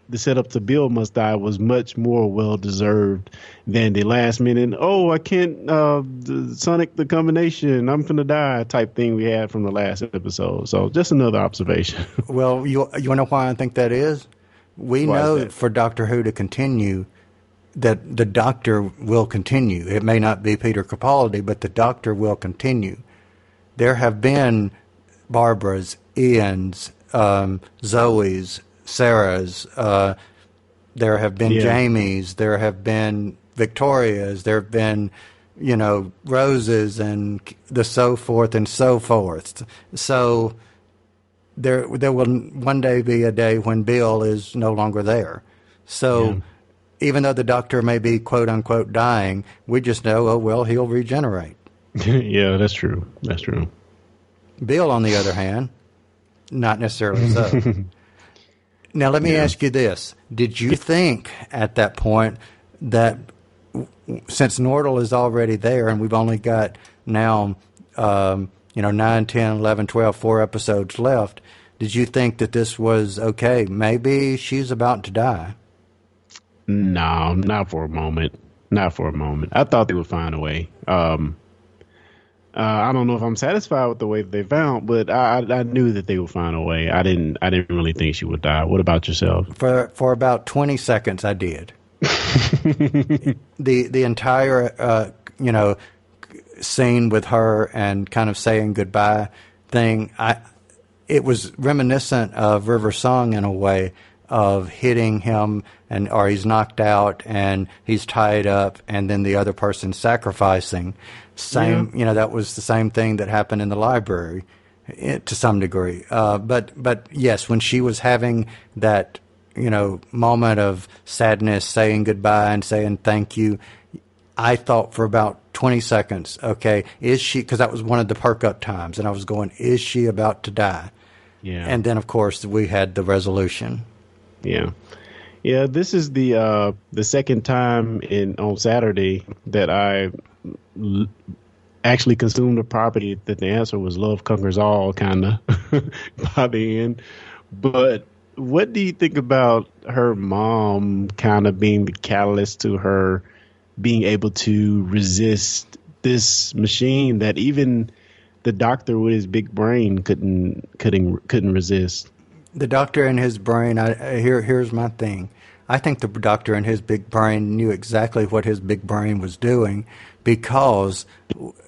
Speaker 6: the setup to Bill must die was much more well-deserved than the last minute, I can't, Sonic the combination, I'm finna die type thing we had from the last episode. So just another observation.
Speaker 5: Well, you want to know why I think that is? We know for Doctor Who to continue, that the Doctor will continue. It may not be Peter Capaldi, but the Doctor will continue. There have been Barbara's, Ian's, Zoe's, Sarah's, there have been Jamie's, there have been Victoria's, there have been, Rose's, and the so forth and so forth. So there will one day be a day when Bill is no longer there. So even though the doctor may be quote unquote dying, we just know, oh, well, he'll regenerate.
Speaker 6: Yeah, that's true. That's true.
Speaker 5: Bill, on the other hand, not necessarily so. Now, let me ask you this. Did you think at that point that since Nordal is already there and we've only got now, 9, 10, 11, 12, 4 episodes left, did you think that this was okay? Maybe she's about to die.
Speaker 6: No, not for a moment. Not for a moment. I thought they would find a way. I don't know if I'm satisfied with the way that they found, but I knew that they would find a way. I didn't really think she would die. What about yourself?
Speaker 5: For about 20 seconds, I did. the entire scene with her and kind of saying goodbye thing, it was reminiscent of River Song in a way, of hitting him or he's knocked out and he's tied up and then the other person sacrificing. That was the same thing that happened in the library to some degree. But yes, when she was having that, moment of sadness, saying goodbye and saying thank you, I thought for about 20 seconds, okay, is she, because that was one of the perk up times, and I was going, is she about to die?
Speaker 6: Yeah.
Speaker 5: And then, of course, we had the resolution.
Speaker 6: Yeah. Yeah, this is the second time on Saturday that I actually consumed a property that the answer was love conquers all, kind of, by the end. But what do you think about her mom kind of being the catalyst to her being able to resist this machine that even the doctor with his big brain couldn't resist?
Speaker 5: The doctor and his brain, here's my thing. I think the doctor and his big brain knew exactly what his big brain was doing, because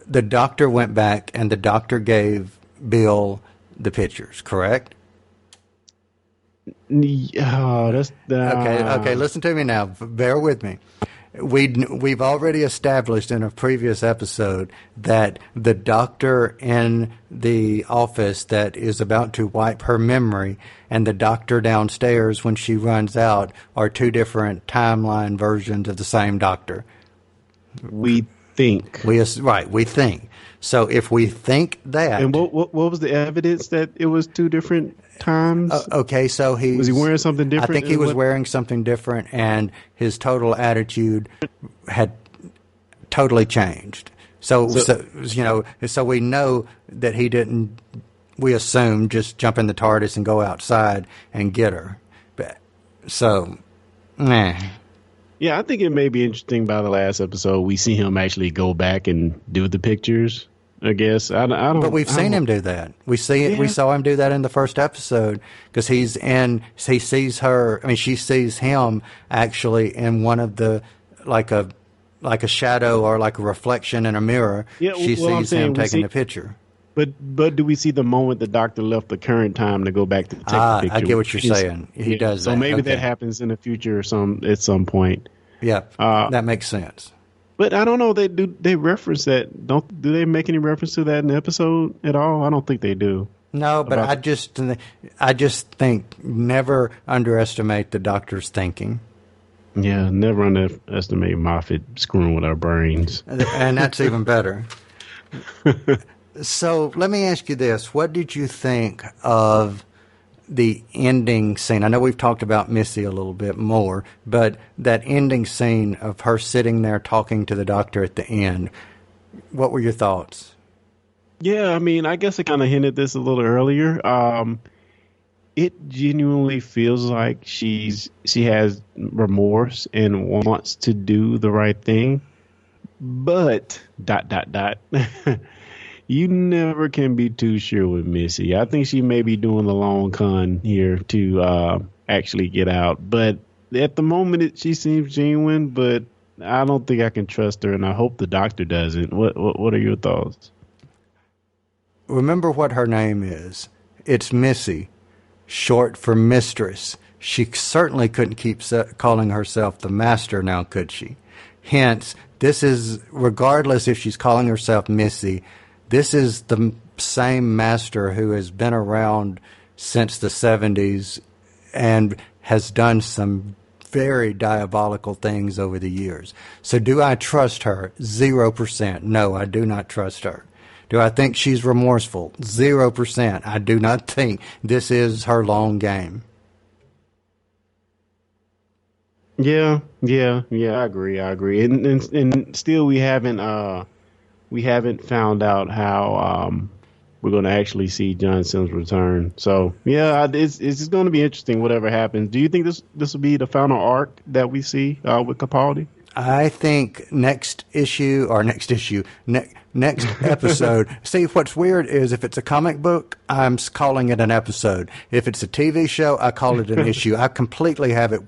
Speaker 5: the doctor went back and the doctor gave Bill the pictures, correct? Okay, listen to me now. Bear with me. We've already established in a previous episode that the doctor in the office that is about to wipe her memory and the doctor downstairs when she runs out are two different timeline versions of the same doctor.
Speaker 6: We think.
Speaker 5: We think. So if we think that...
Speaker 6: And what was the evidence that it was two different times?
Speaker 5: Okay, so
Speaker 6: was he wearing something different?
Speaker 5: I think he was wearing something different, and his total attitude had totally changed. So we know that he didn't. We assume just jump in the TARDIS and go outside and get her.
Speaker 6: Yeah, I think it may be interesting. By the last episode, we see him actually go back and do the pictures. I guess I don't.
Speaker 5: But we've seen him do that. We saw him do that in the first episode, because he sees her. I mean, she sees him actually in one of the like a shadow or like a reflection in a mirror.
Speaker 6: Yeah,
Speaker 5: she sees him taking the picture.
Speaker 6: But do we see the moment the doctor left the current time to go back to take the picture?
Speaker 5: I get what you're saying. He does that.
Speaker 6: So maybe that happens in the future or at some point.
Speaker 5: Yeah, that makes sense.
Speaker 6: But I don't know. They reference that? Do they make any reference to that in the episode at all? I don't think they do.
Speaker 5: No, but I just think never underestimate the doctor's thinking.
Speaker 6: Yeah, never underestimate Moffat screwing with our brains.
Speaker 5: And that's even better. So let me ask you this. What did you think of the ending scene? I know we've talked about Missy a little bit more, but that ending scene of her sitting there talking to the doctor at the end, what were your thoughts?
Speaker 6: Yeah, I mean, I guess I kind of hinted this a little earlier. It genuinely feels like she has remorse and wants to do the right thing, but ... You never can be too sure with Missy. I think she may be doing the long con here to actually get out. But at the moment, she seems genuine, but I don't think I can trust her, and I hope the doctor doesn't. What are your thoughts?
Speaker 5: Remember what her name is. It's Missy, short for mistress. She certainly couldn't keep calling herself the master now, could she? Hence, this is, regardless if she's calling herself Missy, this is the same master who has been around since the 70s and has done some very diabolical things over the years. So do I trust her? 0%. No, I do not trust her. Do I think she's remorseful? 0%. I do not think this is her long game.
Speaker 6: Yeah. I agree. And still, we haven't found out how we're going to actually see John Sims return. So yeah, it's just going to be interesting. Whatever happens, do you think this will be the final arc that we see with Capaldi?
Speaker 5: I think next episode. See, what's weird is if it's a comic book, I'm calling it an episode. If it's a TV show, I call it an issue. I completely have it,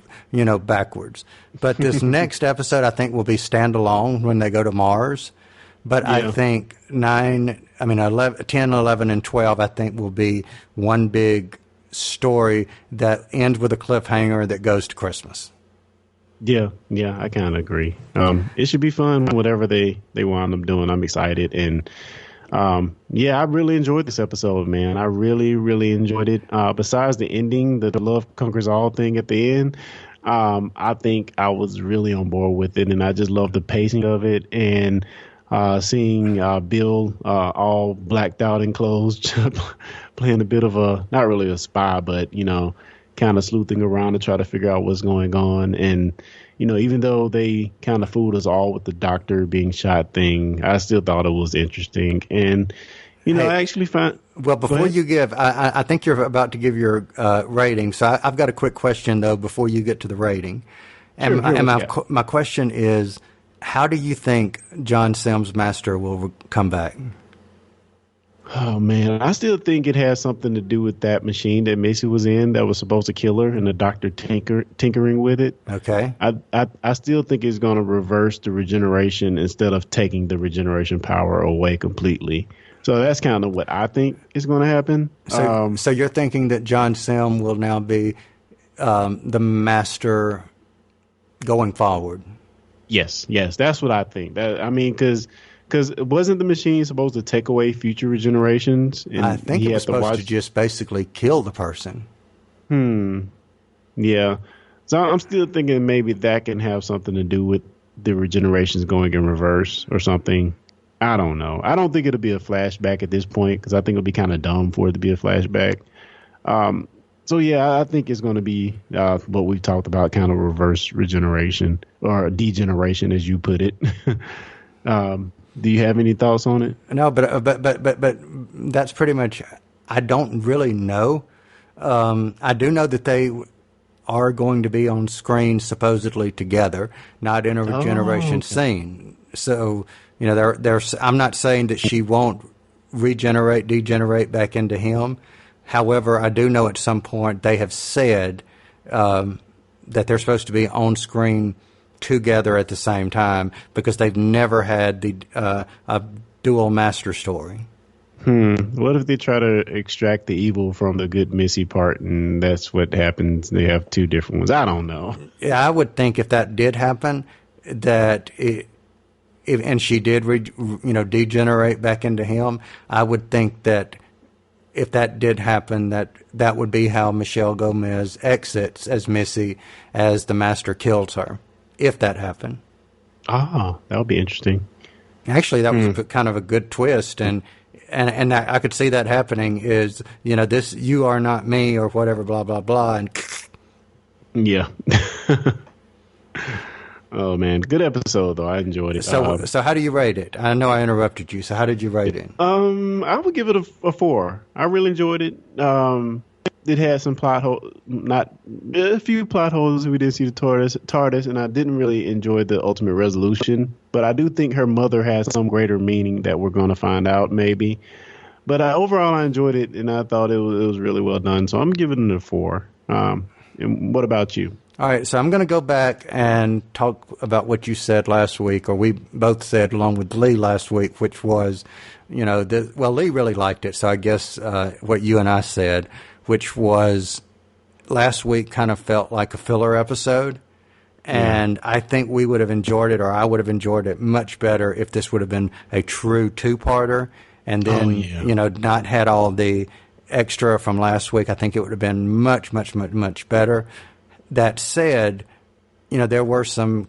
Speaker 5: backwards. But this next episode, I think, will be standalone when they go to Mars. But I think 10, 11, and 12, I think will be one big story that ends with a cliffhanger that goes to Christmas.
Speaker 6: Yeah, I kind of agree. It should be fun, whatever they wind up doing. I'm excited. And I really enjoyed this episode, man. I really, really enjoyed it. Besides the ending, the love conquers all thing at the end, I think I was really on board with it. And I just love the pacing of it. And seeing Bill all blacked out and closed, playing a bit of not really a spy, but, kind of sleuthing around to try to figure out what's going on. And, even though they kind of fooled us all with the doctor being shot thing, I still thought it was interesting. And, I actually found...
Speaker 5: Well, before you give, I think you're about to give your rating. So I've got a quick question, though, before you get to the rating. And, my question is, how do you think John Sims' master will come back?
Speaker 6: Oh, man. I still think it has something to do with that machine that Macy was in that was supposed to kill her and the doctor tinkering with it.
Speaker 5: Okay.
Speaker 6: I still think it's going to reverse the regeneration instead of taking the regeneration power away completely. So that's kind of what I think is going to happen.
Speaker 5: So you're thinking that John Sim will now be the master going forward?
Speaker 6: Yes, that's what I think. Because wasn't the machine supposed to take away future regenerations? And
Speaker 5: I think it was supposed to just basically kill the person.
Speaker 6: Yeah. So I'm still thinking maybe that can have something to do with the regenerations going in reverse or something. I don't know. I don't think it'll be a flashback at this point because I think it'll be kind of dumb for it to be a flashback. So, yeah, I think it's going to be what we talked about, kind of reverse regeneration or degeneration, as you put it. Do you have any thoughts on it?
Speaker 5: No, but that's pretty much. I don't really know. I do know that they are going to be on screen supposedly together, not in a regeneration scene. So I'm not saying that she won't degenerate back into him. However, I do know at some point they have said that they're supposed to be on screen together at the same time because they've never had a dual master story.
Speaker 6: What if they try to extract the evil from the good Missy part and that's what happens? They have two different ones. I don't know.
Speaker 5: Yeah, I would think if that did happen, that and she did degenerate back into him, I would think that if that did happen, that would be how Michelle Gomez exits as Missy as the master kills her. If that happened.
Speaker 6: That would be interesting.
Speaker 5: Actually, that was kind of a good twist, and I could see that happening. Is this you are not me or whatever, blah blah blah, and
Speaker 6: yeah. Oh man, good episode though. I enjoyed it.
Speaker 5: So how do you rate it? I know I interrupted you. So how did you rate it?
Speaker 6: I would give it a 4. I really enjoyed it. It had some a few plot holes. We didn't see the TARDIS, and I didn't really enjoy the ultimate resolution. But I do think her mother has some greater meaning that we're going to find out, maybe. But overall, I enjoyed it, and I thought it was really well done. So I'm giving it a 4. And what about you?
Speaker 5: All right, so I'm going to go back and talk about what you said last week, or we both said along with Lee last week, which was, Lee really liked it. So I guess what you and I said, which was last week kind of felt like a filler episode. And I think we would have enjoyed it, or I would have enjoyed it much better if this would have been a true 2-parter and then, not had all the extra from last week. I think it would have been much, much, much, much better. That said, there were some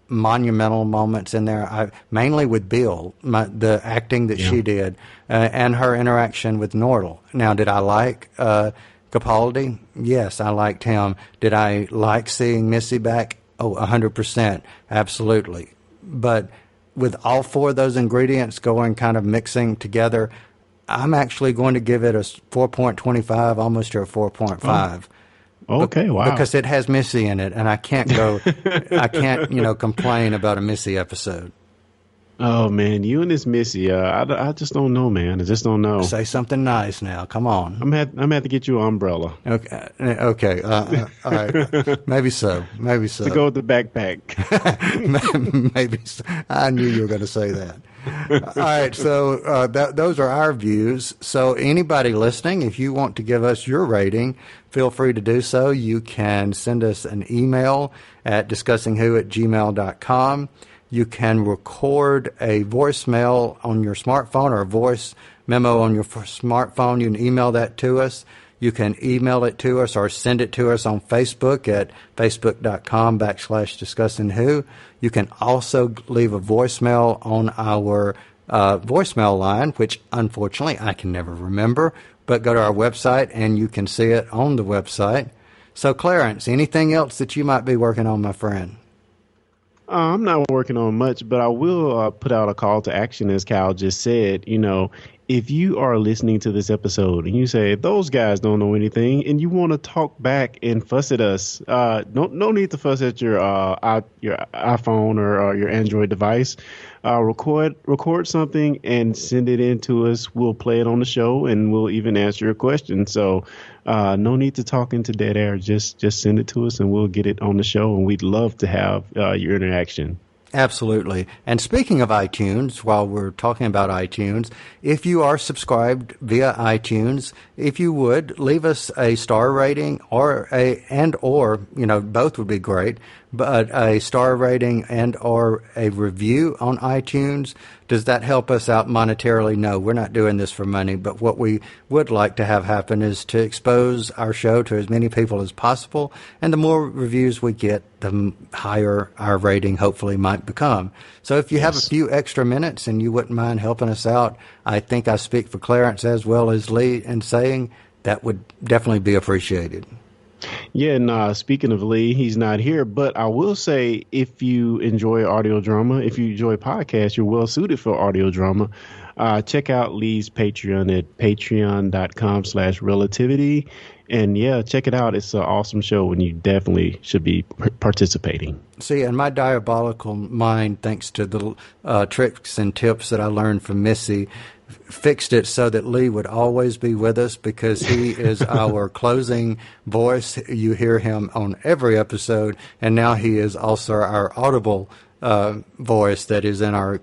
Speaker 5: monumental moments in there, mainly with Bill, the acting that she did, and her interaction with Nordal. Now, did I like Capaldi? Yes, I liked him. Did I like seeing Missy back? Oh, 100%, absolutely. But with all four of those ingredients going kind of mixing together, I'm actually going to give it a 4.25, almost to a 4.5.
Speaker 6: Okay, wow.
Speaker 5: Because it has Missy in it, and I can't complain about a Missy episode.
Speaker 6: Oh man, you and this Missy, I just don't know, man. I just don't know.
Speaker 5: Say something nice now. Come on.
Speaker 6: I'm gonna have to get you an umbrella.
Speaker 5: Okay. All right. Maybe so.
Speaker 6: To go with the backpack.
Speaker 5: Maybe so. I knew you were going to say that. All right. So those are our views. So anybody listening, if you want to give us your rating, feel free to do so. You can send us an email at discussingwho@gmail.com. You can record a voicemail on your smartphone or a voice memo on your smartphone. You can email that to us. You can email it to us or send it to us on Facebook at facebook.com/discussingwho. You can also leave a voicemail on our voicemail line, which unfortunately I can never remember, but go to our website and you can see it on the website. So, Clarence, anything else that you might be working on, my friend?
Speaker 6: I'm not working on much, but I will put out a call to action, as Cal just said. If you are listening to this episode and you say, those guys don't know anything, and you want to talk back and fuss at us, no need to fuss at your iPhone or your Android device. Record something and send it in to us. We'll play it on the show, and we'll even answer your question. So no need to talk into dead air. Just send it to us, and we'll get it on the show, and we'd love to have your interaction.
Speaker 5: Absolutely. And speaking of iTunes, while we're talking about iTunes, if you are subscribed via iTunes, if you would leave us a star rating or both would be great, but a star rating and or a review on iTunes, does that help us out monetarily? No, we're not doing this for money, but what we would like to have happen is to expose our show to as many people as possible, and the more reviews we get, the higher our rating hopefully might become. So if you have a few extra minutes and you wouldn't mind helping us out, I think I speak for Clarence as well as Lee in saying that would definitely be appreciated.
Speaker 6: Yeah, and speaking of Lee, he's not here, but I will say if you enjoy audio drama, if you enjoy podcasts, you're well suited for audio drama. Check out Lee's Patreon at patreon.com/relativity. And yeah, check it out. It's an awesome show, and you definitely should be participating.
Speaker 5: See, and my diabolical mind, thanks to the tricks and tips that I learned from Missy, fixed it so that Lee would always be with us because he is our closing voice. You hear him on every episode, and now he is also our audible voice that is in our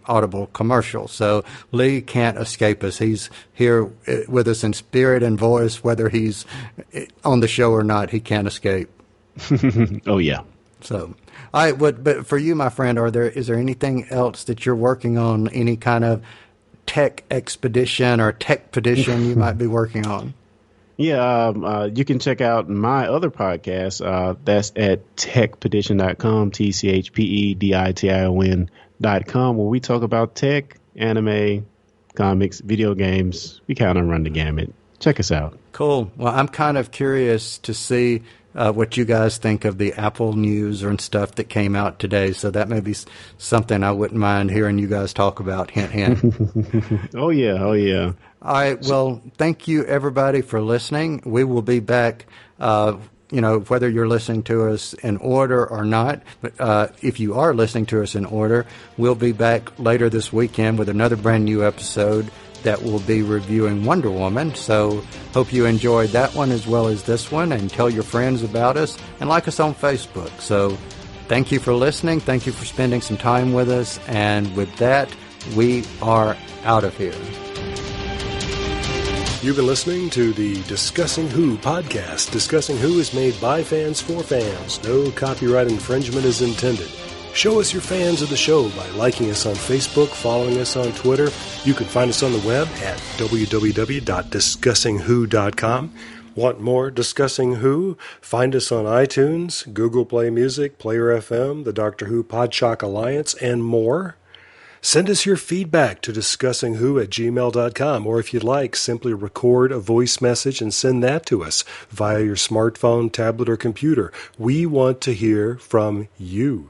Speaker 5: audible commercial. So Lee can't escape us. He's here with us in spirit and voice, whether he's on the show or not. He can't escape.
Speaker 6: Oh yeah.
Speaker 5: So, all right. But for you, my friend, is there anything else that you're working on? Any kind of tech expedition or tech petition you might be working on?
Speaker 6: Yeah, you can check out my other podcast. That's at techpedition.com, TCHPEDITION.com, where we talk about tech, anime, comics, video games. We kind of run the gamut. Check us out.
Speaker 5: Cool. Well, I'm kind of curious to see what you guys think of the Apple news and stuff that came out today. So that may be something I wouldn't mind hearing you guys talk about. Hint, hint.
Speaker 6: Oh, yeah. Oh, yeah.
Speaker 5: All right. Well, thank you, everybody, for listening. We will be back, whether you're listening to us in order or not. But if you are listening to us in order, we'll be back later this weekend with another brand new episode that will be reviewing Wonder Woman. So hope you enjoyed that one as well as this one, and tell your friends about us and like us on Facebook. So thank you for listening. Thank you for spending some time with us. And with that, we are out of here.
Speaker 8: You've been listening to the Discussing Who podcast. Discussing Who is made by fans for fans. No copyright infringement is intended. Show us you're fans of the show by liking us on Facebook, following us on Twitter. You can find us on the web at www.discussingwho.com. Want more Discussing Who? Find us on iTunes, Google Play Music, Player FM, the Doctor Who Podshock Alliance, and more. Send us your feedback to discussingwho@gmail.com, or if you'd like, simply record a voice message and send that to us via your smartphone, tablet, or computer. We want to hear from you.